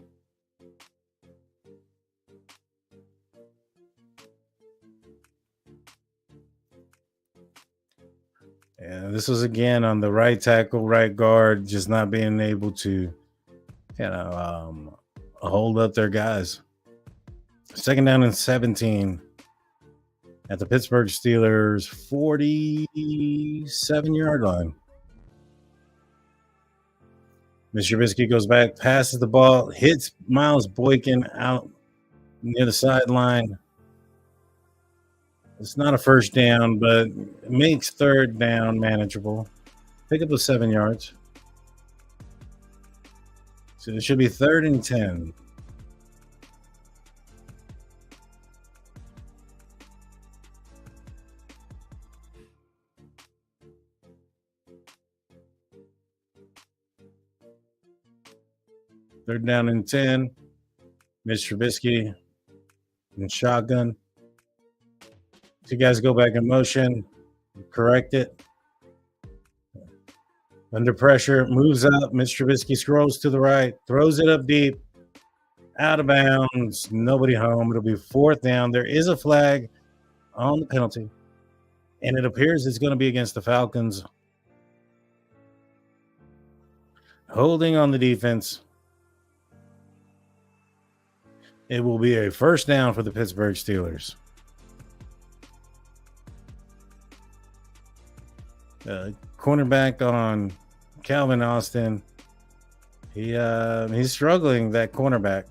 And this was again on the right tackle, right guard, just not being able to, hold up their guys. 2nd down and 17 at the Pittsburgh Steelers 47-yard line. Mr. Trubisky goes back, passes the ball, hits Miles Boykin out near the sideline. It's not a first down, but it makes 3rd down manageable. Pick up the 7 yards. So it should be 3rd and 10. Third down and 10. Mr. Trubisky in shotgun. 2 guys go back in motion. Correct it. Under pressure. Moves up. Mr. Trubisky scrolls to the right. Throws it up deep. Out of bounds. Nobody home. It'll be 4th down. There is a flag on the penalty. And it appears it's going to be against the Falcons. Holding on the defense. It will be a 1st down for the Pittsburgh Steelers. Cornerback on Calvin Austin. He's struggling, that cornerback.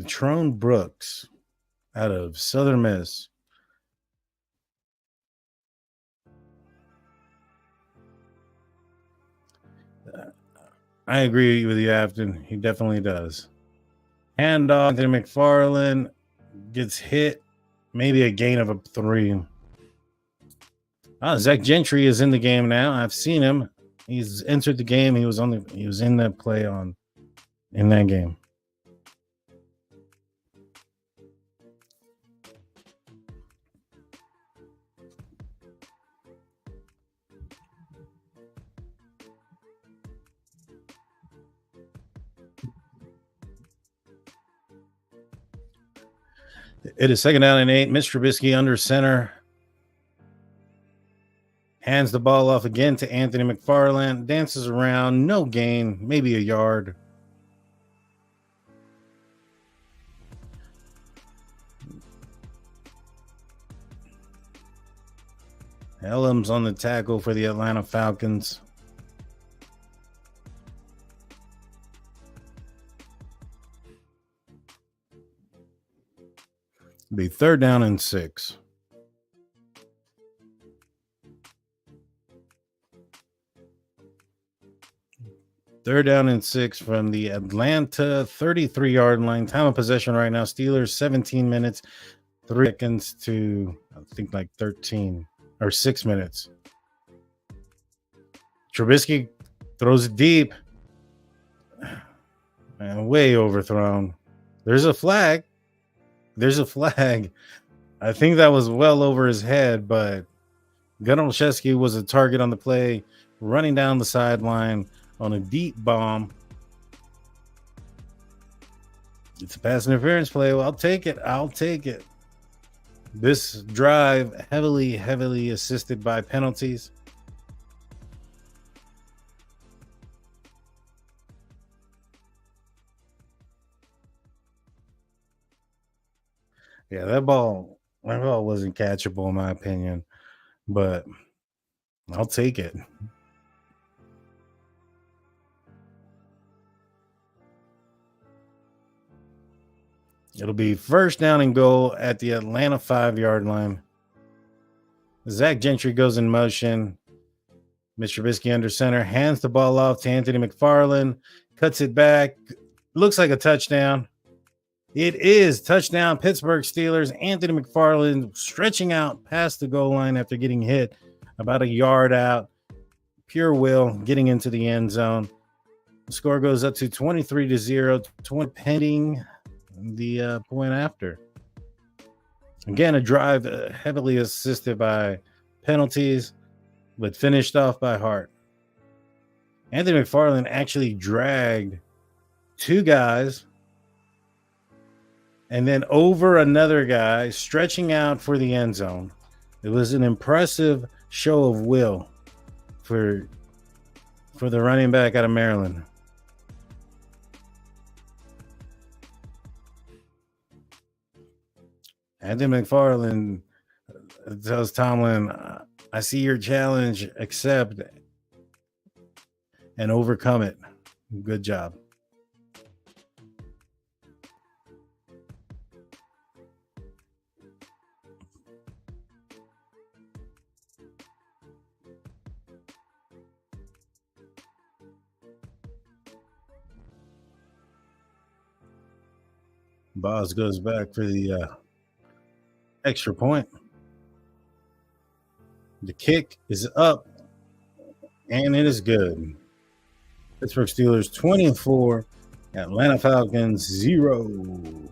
Trone Brooks out of Southern Miss. I agree with you, Afton. He definitely does. Handoff to McFarland. gets hit, maybe a gain of a 3. Zach Gentry is in the game now. I've seen him. He's entered the game. He was in that play in that game. It is 2nd down and 8. Mr. Trubisky under center. Hands the ball off again to Anthony McFarland. Dances around. No gain. Maybe a yard. Elam's on the tackle for the Atlanta Falcons. Be 3rd down and 6. Third down and 6 from the Atlanta 33-yard line. Time of possession right now, Steelers 17 minutes, 3 seconds to, I think, like 13 or 6 minutes. Trubisky throws it deep. And way overthrown. There's a flag. I think that was well over his head, but Gunnar was a target on the play, running down the sideline on a deep bomb. It's a pass interference play. Well, I'll take it. This drive heavily assisted by penalties. Yeah, that ball wasn't catchable in my opinion, but I'll take it. It'll be 1st down and goal at the Atlanta 5-yard line. Zach Gentry goes in motion. Mr. Trubisky under center, hands the ball off to Anthony McFarland, cuts it back. Looks like a touchdown. It is touchdown, Pittsburgh Steelers. Anthony McFarland stretching out past the goal line after getting hit about a yard out. Pure will getting into the end zone. The score goes up to 23-0, 20 pending the point after. Again, a drive heavily assisted by penalties, but finished off by Hart. Anthony McFarland actually dragged 2 guys and then over another guy, stretching out for the end zone. It was an impressive show of will for the running back out of Maryland. Anthony McFarland tells Tomlin, I see your challenge, accept and overcome it. Good job. Boz goes back for the extra point. The kick is up, and it is good. Pittsburgh Steelers 24, Atlanta Falcons 0.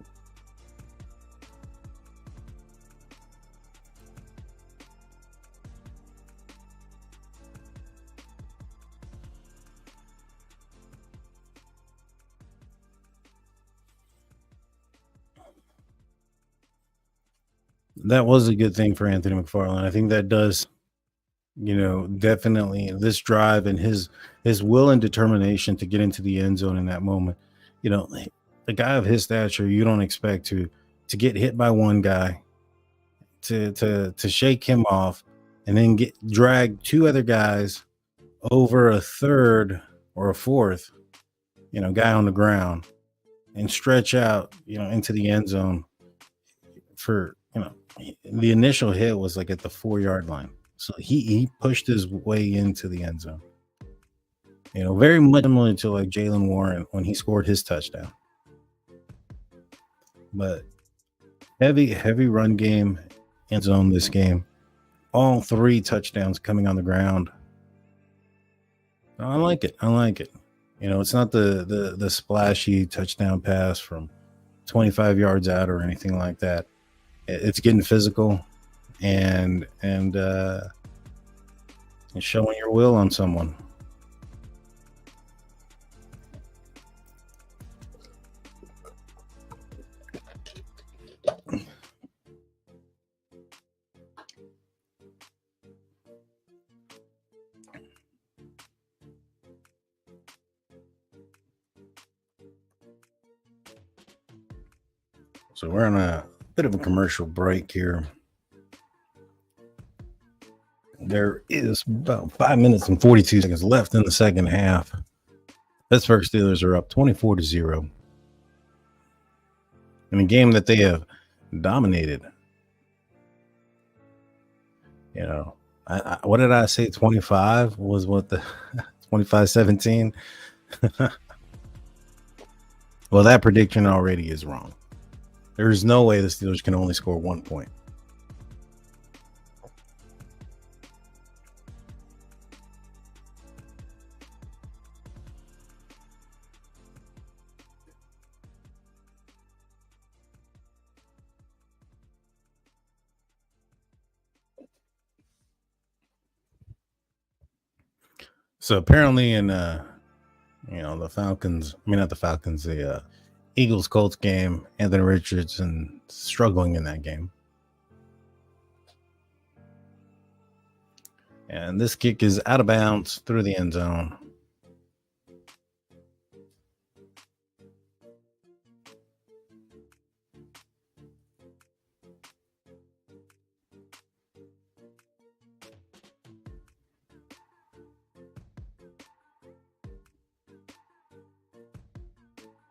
That was a good thing for Anthony McFarland. I think that does, definitely this drive and his will and determination to get into the end zone in that moment. The guy of his stature, you don't expect to get hit by one guy, to shake him off, and then drag 2 other guys over a 3rd or a 4th, guy on the ground, and stretch out, into the end zone for. The initial hit was like at the 4-yard line. So he pushed his way into the end zone. Very much similar to like Jaylen Warren when he scored his touchdown. But Heavy run game, end zone this game. All 3 touchdowns coming on the ground. I like it. You know, it's not the splashy touchdown pass from 25 yards out or anything like that. It's getting physical and showing your will on someone. So we're on a bit of a commercial break here. There is about 5 minutes and 42 seconds left in the second half. Pittsburgh Steelers are up 24-0 in a game that they have dominated. You know, what did I say? 25 was what the 25-17. Well, that prediction already is wrong. There's no way the Steelers can only score 1 point. So apparently in the Falcons, not the Falcons, the Eagles Colts game, Anthony Richardson struggling in that game. And this kick is out of bounds through the end zone.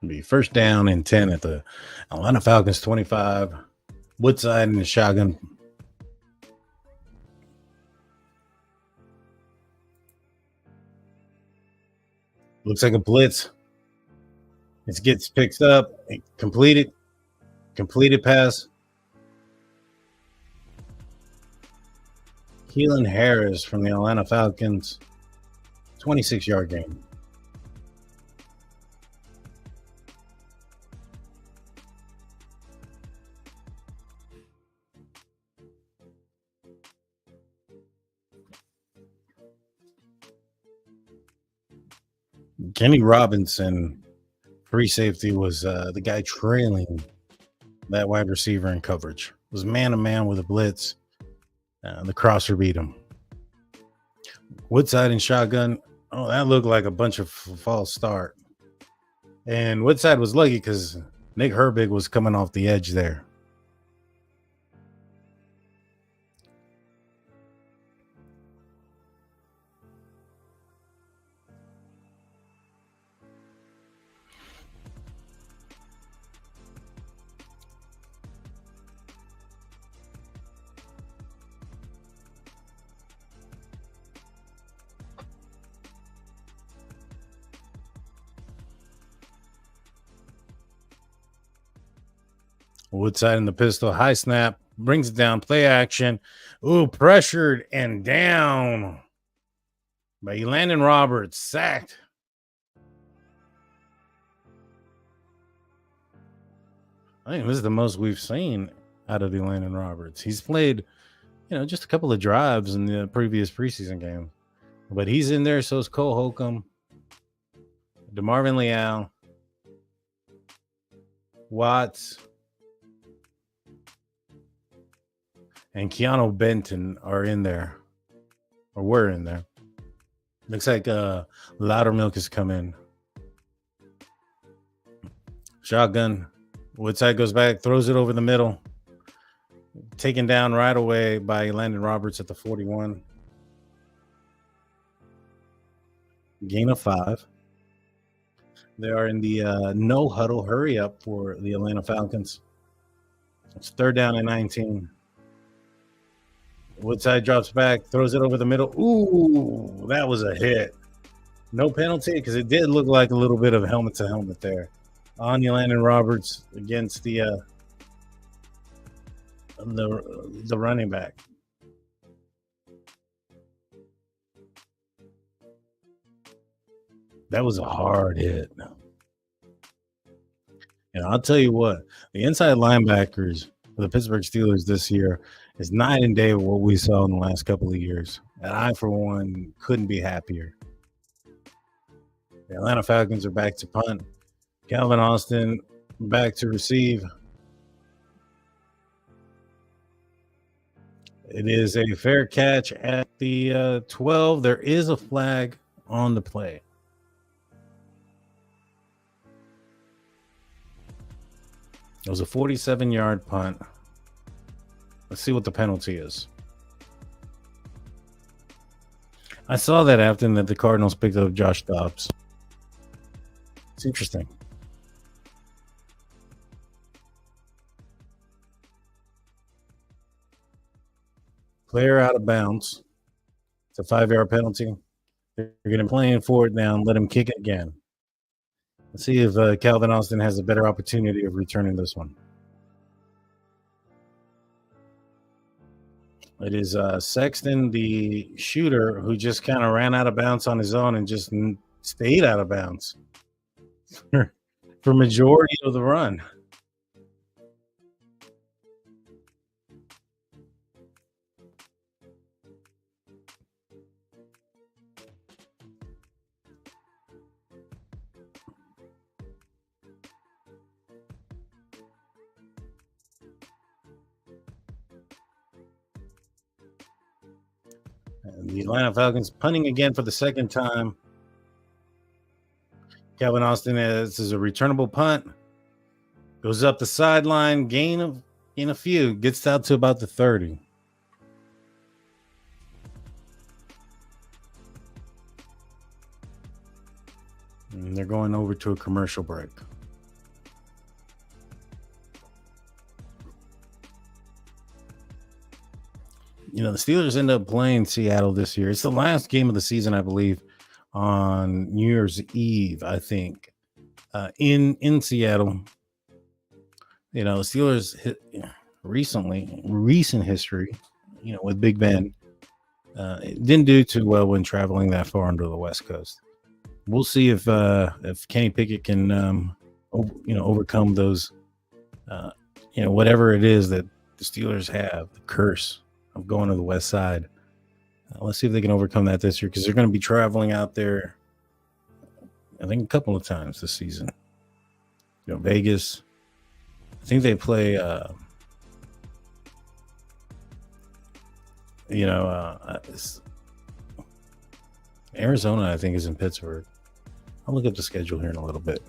Be first down and 10 at the Atlanta Falcons 25. Woodside in the shotgun. Looks like a blitz. It gets picked up. Completed pass. Keelan Harris from the Atlanta Falcons. 26-yard gain. Kenny Robinson, free safety, was the guy trailing that wide receiver in coverage. It was man-to-man with a blitz. The crosser beat him. Woodside and shotgun. Oh, that looked like a bunch of false start. And Woodside was lucky because Nick Herbig was coming off the edge there. Woodside in the pistol, high snap, brings it down, play action. Ooh, pressured and down by Elandon Roberts, sacked. I think this is the most we've seen out of Elandon Roberts. He's played, just a couple of drives in the previous preseason game. But he's in there, so is Cole Holcomb, DeMarvin Leal, Watts, and Keanu Benton are in there, or were in there. Looks like Loudermilk has come in. Shotgun. Woodside goes back, throws it over the middle. Taken down right away by Elandon Roberts at the 41. Gain of 5. They are in the no huddle hurry up for the Atlanta Falcons. It's third down and 19. Woodside drops back, throws it over the middle. Ooh, that was a hit. No penalty because it did look like a little bit of helmet to helmet there on Elandon Roberts against the the running back. That was a hard hit. And I'll tell you what, the inside linebackers for the Pittsburgh Steelers this year is night and day with what we saw in the last couple of years. And I, for one, couldn't be happier. The Atlanta Falcons are back to punt. Calvin Austin back to receive. It is a fair catch at the 12. There is a flag on the play. It was a 47-yard punt. Let's see what the penalty is. I saw that after that the Cardinals picked up Josh Dobbs. It's interesting. Player out of bounds. It's a 5-yard penalty. They're going to play for it now and let him kick it again. Let's see if Calvin Austin has a better opportunity of returning this one. It is Sexton, the shooter, who just kind of ran out of bounds on his own and just stayed out of bounds for majority of the run. And the Atlanta Falcons punting again for the second time. Calvin Austin, this is a returnable punt. Goes up the sideline, gain a few, gets out to about the 30. And they're going over to a commercial break. You know, the Steelers end up playing Seattle this year. It's the last game of the season, I believe, on New Year's Eve, I think, in Seattle. You know, the Steelers recent history, you know, with Big Ben, it didn't do too well when traveling that far under the West Coast. We'll see if Kenny Pickett can, overcome those, whatever it is that the Steelers have, the curse of going to the West Side. Let's see if they can overcome that this year, because they're going to be traveling out there, I think, a couple of times this season. You know, Vegas. I think they play, Arizona, I think, is in Pittsburgh. I'll look up the schedule here in a little bit.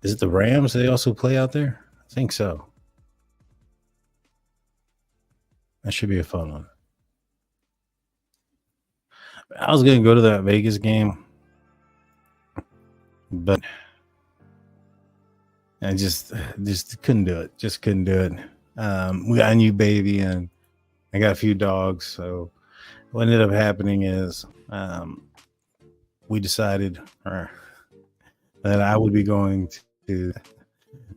Is it the Rams they also play out there? I think so. That should be a fun one. I was going to go to that Vegas game, but I just couldn't do it. Just couldn't do it. We got a new baby and I got a few dogs. So what ended up happening is we decided that I would be going to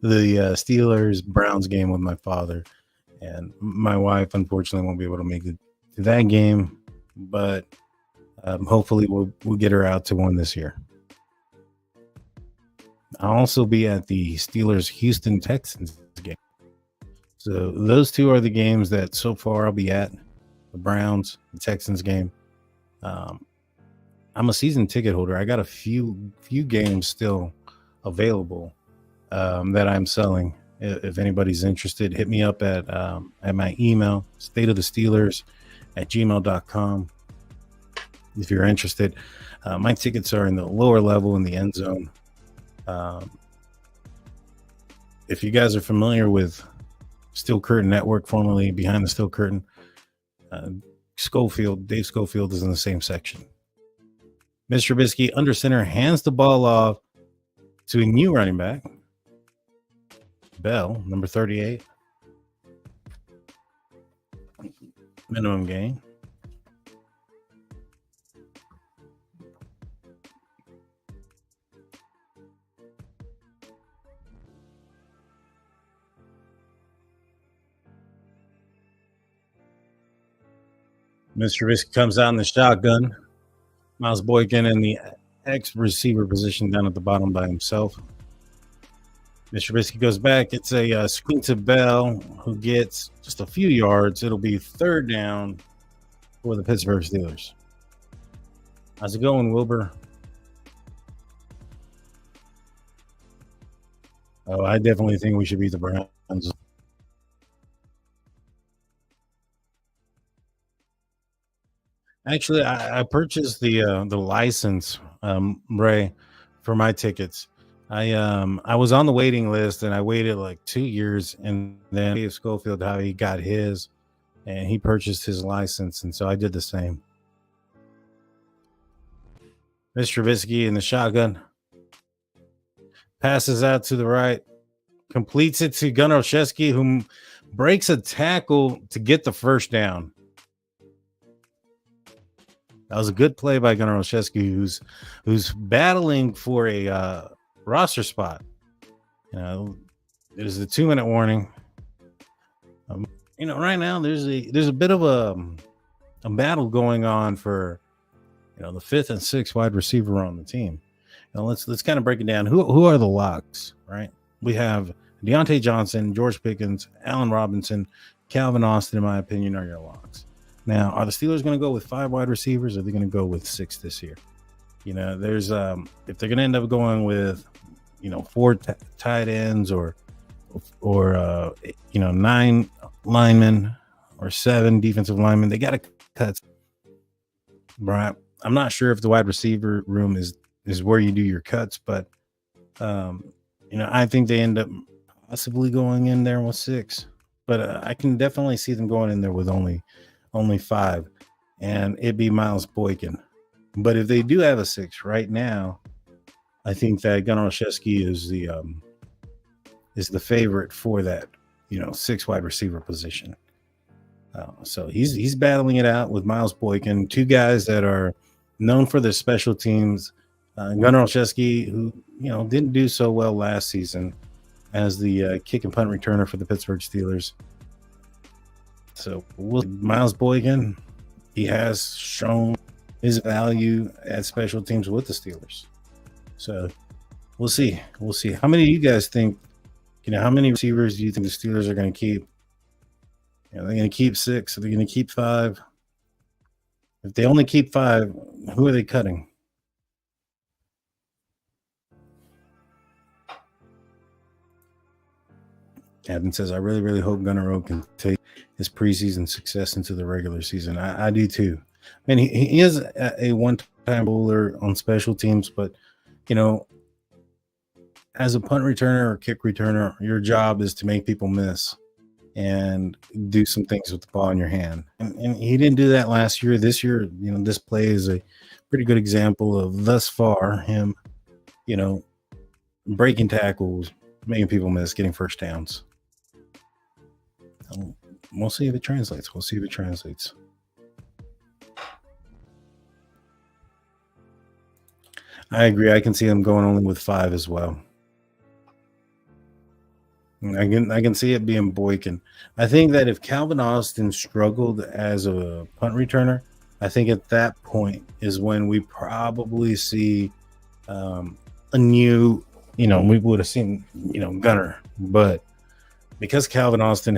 the Steelers-Browns game with my father. And my wife, unfortunately, won't be able to make it to that game. But hopefully we'll get her out to one this year. I'll also be at the Steelers-Houston Texans game. So those two are the games that so far I'll be at. The Browns, the Texans game. I'm a season ticket holder. I got a few games still available that I'm selling. If anybody's interested, hit me up at my email, stateofthesteelers@gmail.com. If you're interested, my tickets are in the lower level in the end zone. If you guys are familiar with Steel Curtain Network, formerly Behind the Steel Curtain, Dave Schofield is in the same section. Mr. Trubisky under center hands the ball off to a new running back, Bell, number 38. Minimum gain. Mr. Trubisky comes out in the shotgun. Miles Boykin in the X receiver position down at the bottom by himself. Mr. Trubisky goes back. It's a screen to Bell, who gets just a few yards. It'll be third down for the Pittsburgh Steelers. How's it going, Wilbur? Oh, I definitely think we should beat the Browns. Actually, I purchased the license, Ray, for my tickets. I was on the waiting list and I waited like 2 years, and then Dave Schofield how he got his, and he purchased his license, and so I did the same. Mr. Trubisky in the shotgun passes out to the right, completes it to Gunnar Olszewski, who breaks a tackle to get the first down. That was a good play by Gunnar Olszewski, who's battling for a roster spot. You know, there's a 2-minute warning. Right now there's a bit of a battle going on for the 5th and 6th wide receiver on the team. Let's kind of break it down. Who are the locks, right? We have Deontay Johnson, George Pickens, Allen Robinson, Calvin Austin, in my opinion, are your locks. Now, are the Steelers going to go with 5 wide receivers, or are they going to go with 6 this year? There's if they're going to end up going with 4 tight ends or 9 linemen or 7 defensive linemen, they got to cut. Right. I'm not sure if the wide receiver room is where you do your cuts, but I think they end up possibly going in there with 6, but I can definitely see them going in there with only 5, and it'd be Miles Boykin. But if they do have a 6 right now, I think that Gunnar Olszewski is the favorite for that 6 wide receiver position. So he's battling it out with Miles Boykin, 2 guys that are known for their special teams. Gunnar Olszewski, who didn't do so well last season as the kick and punt returner for the Pittsburgh Steelers. So Miles Boykin, he has shown his value at special teams with the Steelers. So we'll see. How many of you guys think? How many receivers do you think the Steelers are going to keep? Are they going to keep 6? Are they going to keep 5? If they only keep 5, who are they cutting? Captain says, I really, really hope Gunnar O can take his preseason success into the regular season. I do too. I mean, he is a one-time bowler on special teams, but, as a punt returner or kick returner, your job is to make people miss and do some things with the ball in your hand. And he didn't do that last year. This year, this play is a pretty good example of, thus far, him, breaking tackles, making people miss, getting first downs. We'll see if it translates. I agree. I can see them going only with 5 as well. I can see it being Boykin. I think that if Calvin Austin struggled as a punt returner, I think at that point is when we probably see a new, we would have seen, Gunnar. But because Calvin Austin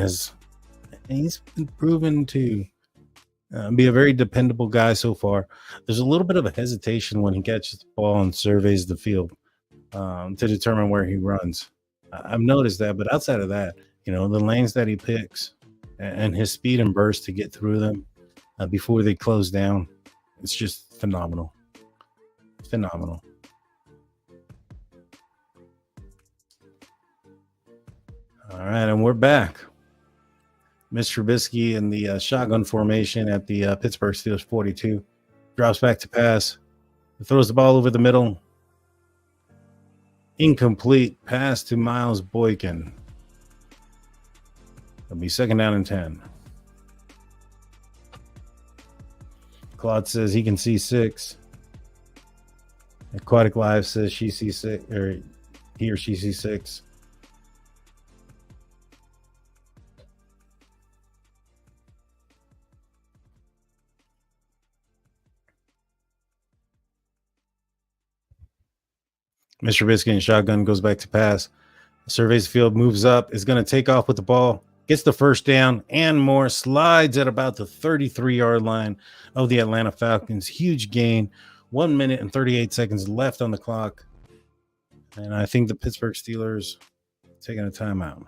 he's been proven to be a very dependable guy so far, there's a little bit of a hesitation when he catches the ball and surveys the field to determine where he runs. I've noticed that, but outside of that, the lanes that he picks and his speed and burst to get through them before they close down, it's just phenomenal. Phenomenal. All right, and we're back. Mr. Trubisky in the shotgun formation at the Pittsburgh Steelers 42. Drops back to pass. Throws the ball over the middle. Incomplete pass to Miles Boykin. It'll be 2nd down and 10. Claude says he can see 6. Aquatic Live says she sees 6, or he or she sees 6. Mr. Trubisky in shotgun goes back to pass. Surveys the field, moves up, is going to take off with the ball, gets the first down and more, slides at about the 33-yard line of the Atlanta Falcons. Huge gain. 1 minute and 38 seconds left on the clock. And I think the Pittsburgh Steelers taking a timeout.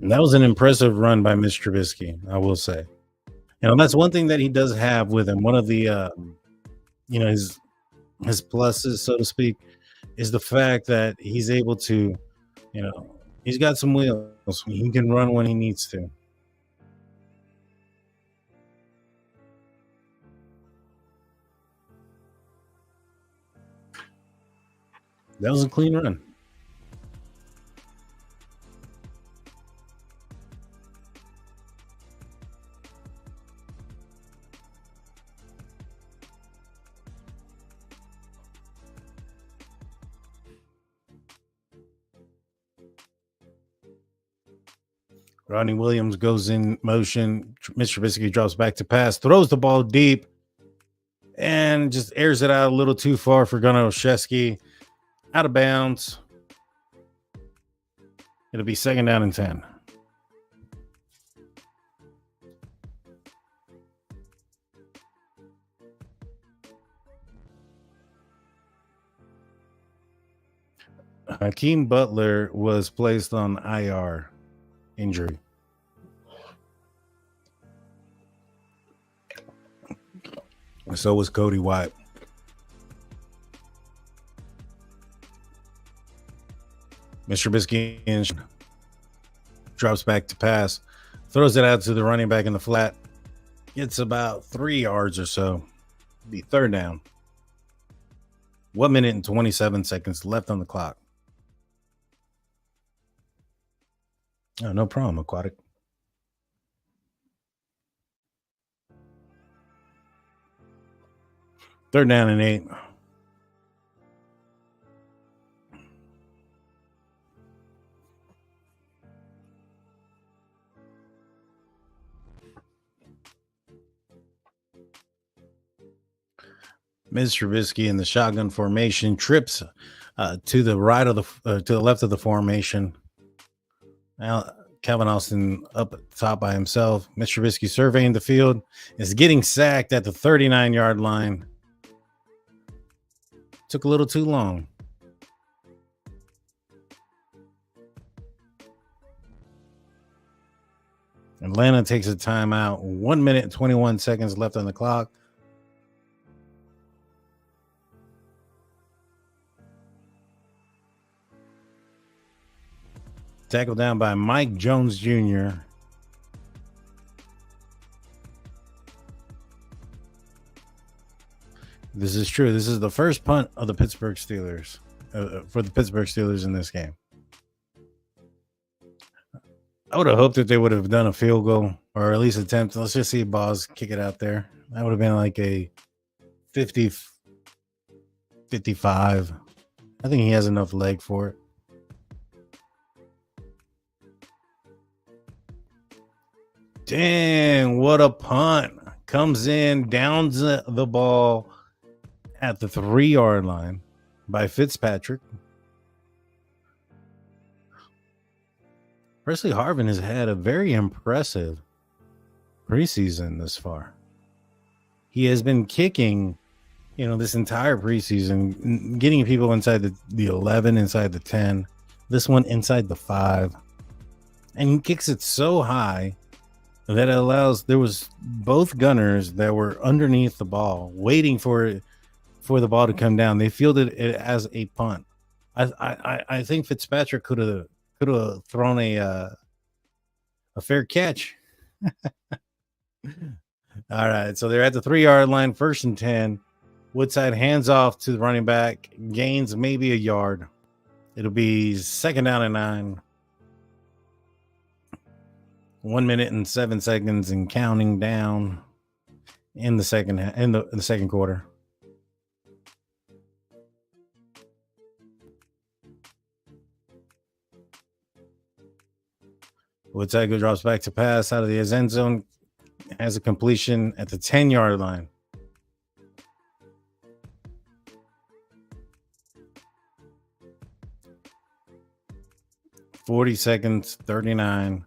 And that was an impressive run by Mr. Trubisky, I will say. That's one thing that he does have with him. One of the, his pluses, so to speak, is the fact that he's able to, he's got some wheels. He can run when he needs to. That was a clean run. Rodney Williams goes in motion. Mr. Trubisky drops back to pass, throws the ball deep, and just airs it out a little too far for Gunnar Olszewski. Out of bounds. It'll be 2nd down and 10. Hakeem Butler was placed on IR injury. So was Cody White. Mr. Trubisky drops back to pass, throws it out to the running back in the flat. Gets about 3 yards or so. Be 3rd down. 1 minute and 27 seconds left on the clock. Oh, no problem, Aquatic. Third down and 8. Mr. Trubisky in the shotgun formation trips to the right of to the left of the formation. Now Calvin Austin up at the top by himself. Mr. Trubisky surveying the field, is getting sacked at the 39-yard line. Took a little too long. Atlanta takes a timeout. 1 minute and 21 seconds left on the clock. Tackled down by Mike Jones Jr. This is true. This is the first punt of the Pittsburgh Steelers for the Pittsburgh Steelers in this game. I would have hoped that they would have done a field goal or at least attempt. Let's just see Boz kick it out there. That would have been like a 50, 55. I think he has enough leg for it. Dang, what a punt. Comes in, downs the ball at the 3-yard line by Fitzpatrick. Presley Harvin has had a very impressive preseason this far. He has been kicking, this entire preseason, getting people inside the 11, inside the 10, this one inside the 5. And he kicks it so high that it allows, there was both gunners that were underneath the ball waiting for the ball to come down. They fielded it as a punt. I think Fitzpatrick could have thrown a fair catch. All right, so they're at the 3-yard line, 1st and 10. Woodside hands off to the running back, gains maybe a yard. It'll be 2nd down and 9. 1 minute and 7 seconds and counting down in the second quarter. Woodside drops back to pass out of the end zone, has a completion at the 10-yard line. $40 seconds, 39.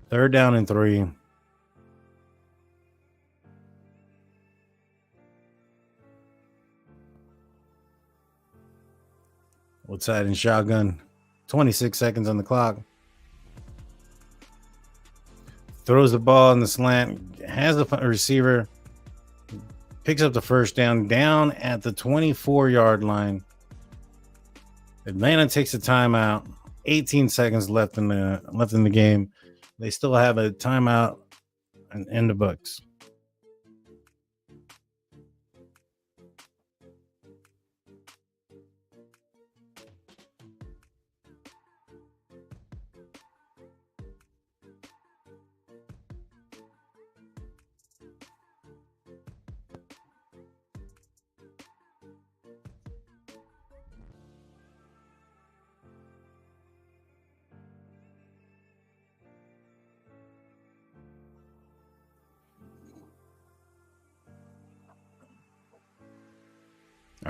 Third down and 3. Woodside and shotgun. 26 seconds on the clock. Throws the ball in the slant. Has a receiver. Picks up the first down at the 24-yard line. Atlanta takes a timeout. 18 seconds left in the game. They still have a timeout in the books.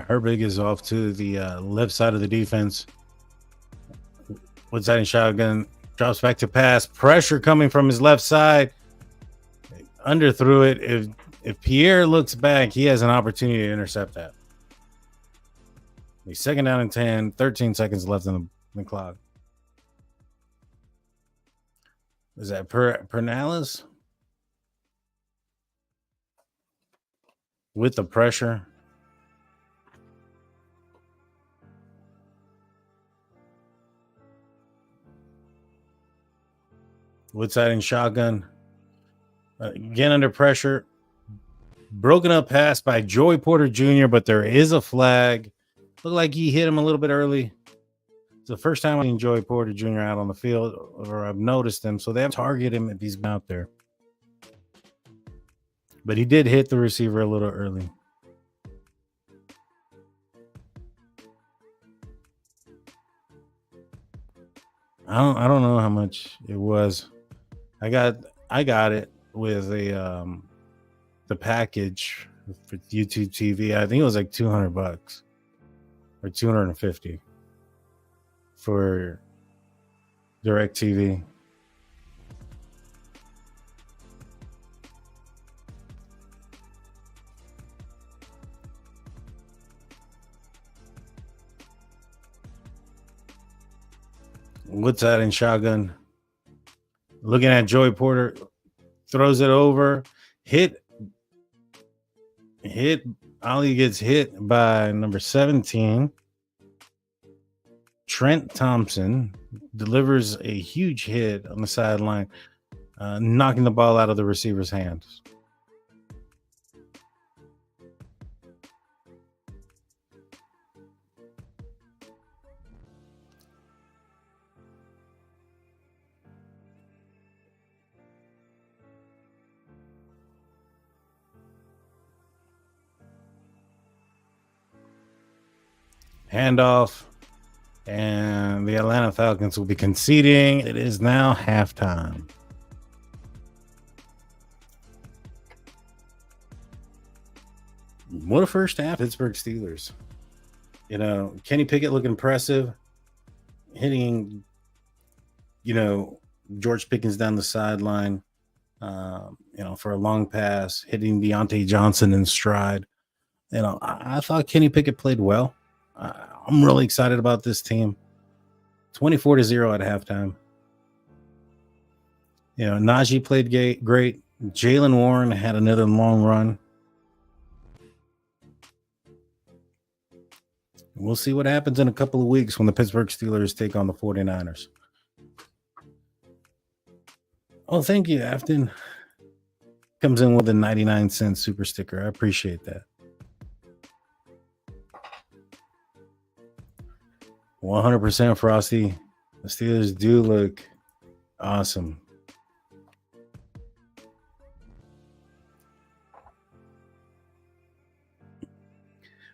Herbig is off to the left side of the defense. Woodside and shotgun drops back to pass. Pressure coming from his left side. Underthrew it. If Pierre looks back, he has an opportunity to intercept that. He's second down and 10. 13 seconds left in the clock. Is that Pernales? With the pressure. Woodside and shotgun. Again under pressure. Broken up pass by Joey Porter Jr., but there is a flag. Looked like he hit him a little bit early. It's the first time I've seen Joey Porter Jr. out on the field, or I've noticed him, so they have to target him if he's out there. But he did hit the receiver a little early. I don't know how much it was. I got it with the package for YouTube TV. I think it was like $200 or $250 for DirecTV. Woodside and shotgun. Looking at Joey Porter, throws it over. Hit. Ali gets hit by number 17. Trent Thompson delivers a huge hit on the sideline, knocking the ball out of the receiver's hands. Handoff, and the Atlanta Falcons will be conceding. It is now halftime. What a first half, Pittsburgh Steelers. You know, Kenny Pickett looked impressive, hitting, George Pickens down the sideline, for a long pass, hitting Deontay Johnson in stride. I thought Kenny Pickett played well. I'm really excited about this team. 24-0 at halftime. Najee played great. Jaylen Warren had another long run. We'll see what happens in a couple of weeks when the Pittsburgh Steelers take on the 49ers. Oh, thank you, Afton. Comes in with a 99-cent super sticker. I appreciate that. 100% Frosty. The Steelers do look awesome.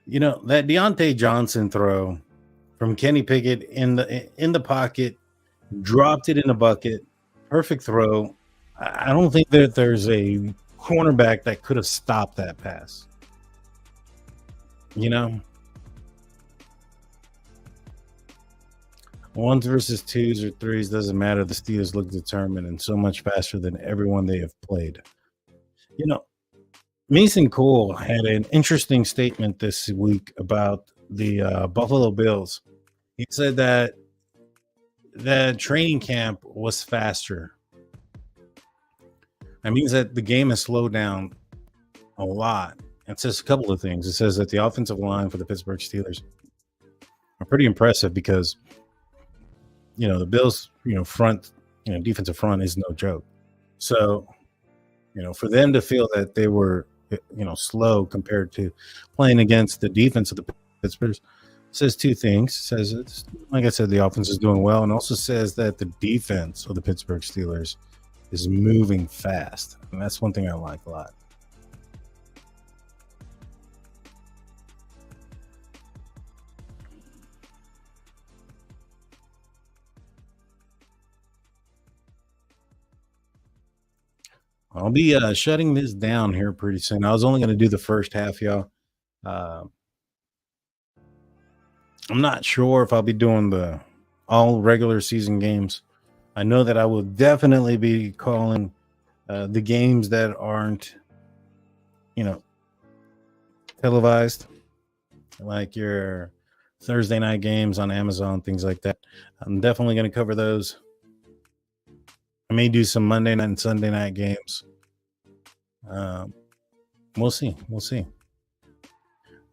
That Deontay Johnson throw from Kenny Pickett in the pocket, dropped it in the bucket. perfect throw. I don't think that there's a cornerback that could have stopped that pass. You know, ones versus twos or threes doesn't matter. The Steelers look determined and so much faster than everyone they have played. You know, Mason Cole had an interesting statement this week about the Buffalo Bills. He said that the training camp was faster. That means that the game has slowed down a lot. It says a couple of things. It says that the offensive line for the Pittsburgh Steelers are pretty impressive because, the Bills, front, defensive front is no joke. So, for them to feel that they were, slow compared to playing against the defense of the Pittsburgh says two things. It says, it's, like I said, the offense is doing well, and also says that the defense of the Pittsburgh Steelers is moving fast. And that's one thing I like a lot. I'll be shutting this down here pretty soon. I was only going to do the first half, y'all. Uh, I'm not sure if I'll be doing the all regular season games. I know that I will definitely be calling the games that aren't, televised, like your Thursday night games on Amazon, things like that. I'm definitely going to cover those. I may do some Monday night and Sunday night games. We'll see.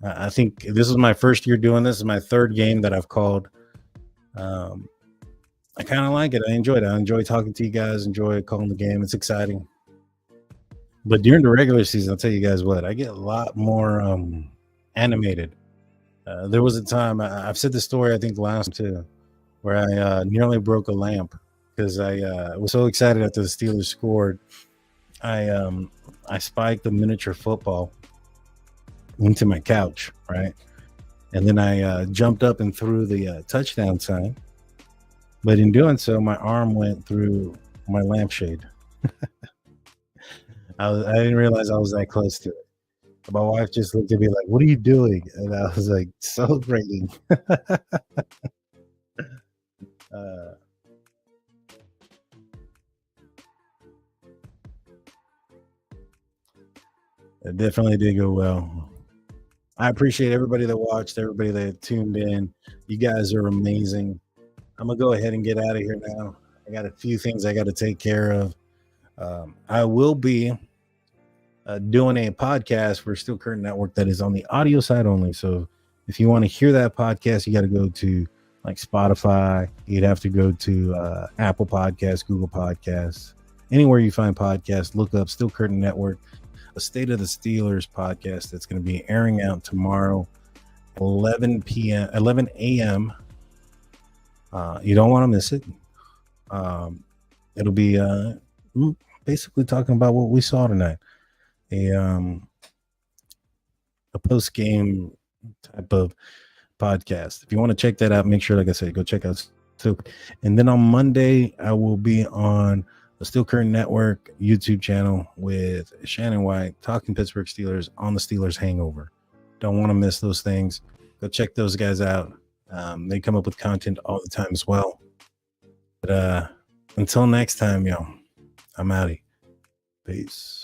I think this is my first year doing this. This is my third game that I've called. I kind of like it. I enjoyed it. I enjoy talking to you guys. Enjoy calling the game. It's exciting. But during the regular season, I'll tell you guys what, I get a lot more animated. There was a time, I've said this story, I think last too, where I nearly broke a lamp because I was so excited after the Steelers scored. I spiked a miniature football into my couch, right? And then I jumped up and threw the touchdown sign. But in doing so, my arm went through my lampshade. I didn't realize I was that close to it. My wife just looked at me like, "What are you doing?" And I was like, celebrating. It definitely did go well. I appreciate everybody that watched, everybody that tuned in. You guys are amazing. I'm going to go ahead and get out of here now. I got a few things I got to take care of. I will be doing a podcast for Steel Curtain Network that is on the audio side only. So if you want to hear that podcast, you got to go to like Spotify. You'd have to go to Apple Podcasts, Google Podcasts, anywhere you find podcasts. Look up Steel Curtain Network, a State of the Steelers podcast that's going to be airing out tomorrow, 11 a.m. You don't want to miss it. It'll be basically talking about what we saw tonight. A post-game type of podcast. If you want to check that out, make sure, like I said, go check out Steel. And then on Monday, I will be on the Steel Curtain Network YouTube channel with Shannon White talking Pittsburgh Steelers on the Steelers Hangover. Don't want to miss those things. Go check those guys out. They come up with content all the time as well. But until next time, y'all, I'm outie. Peace.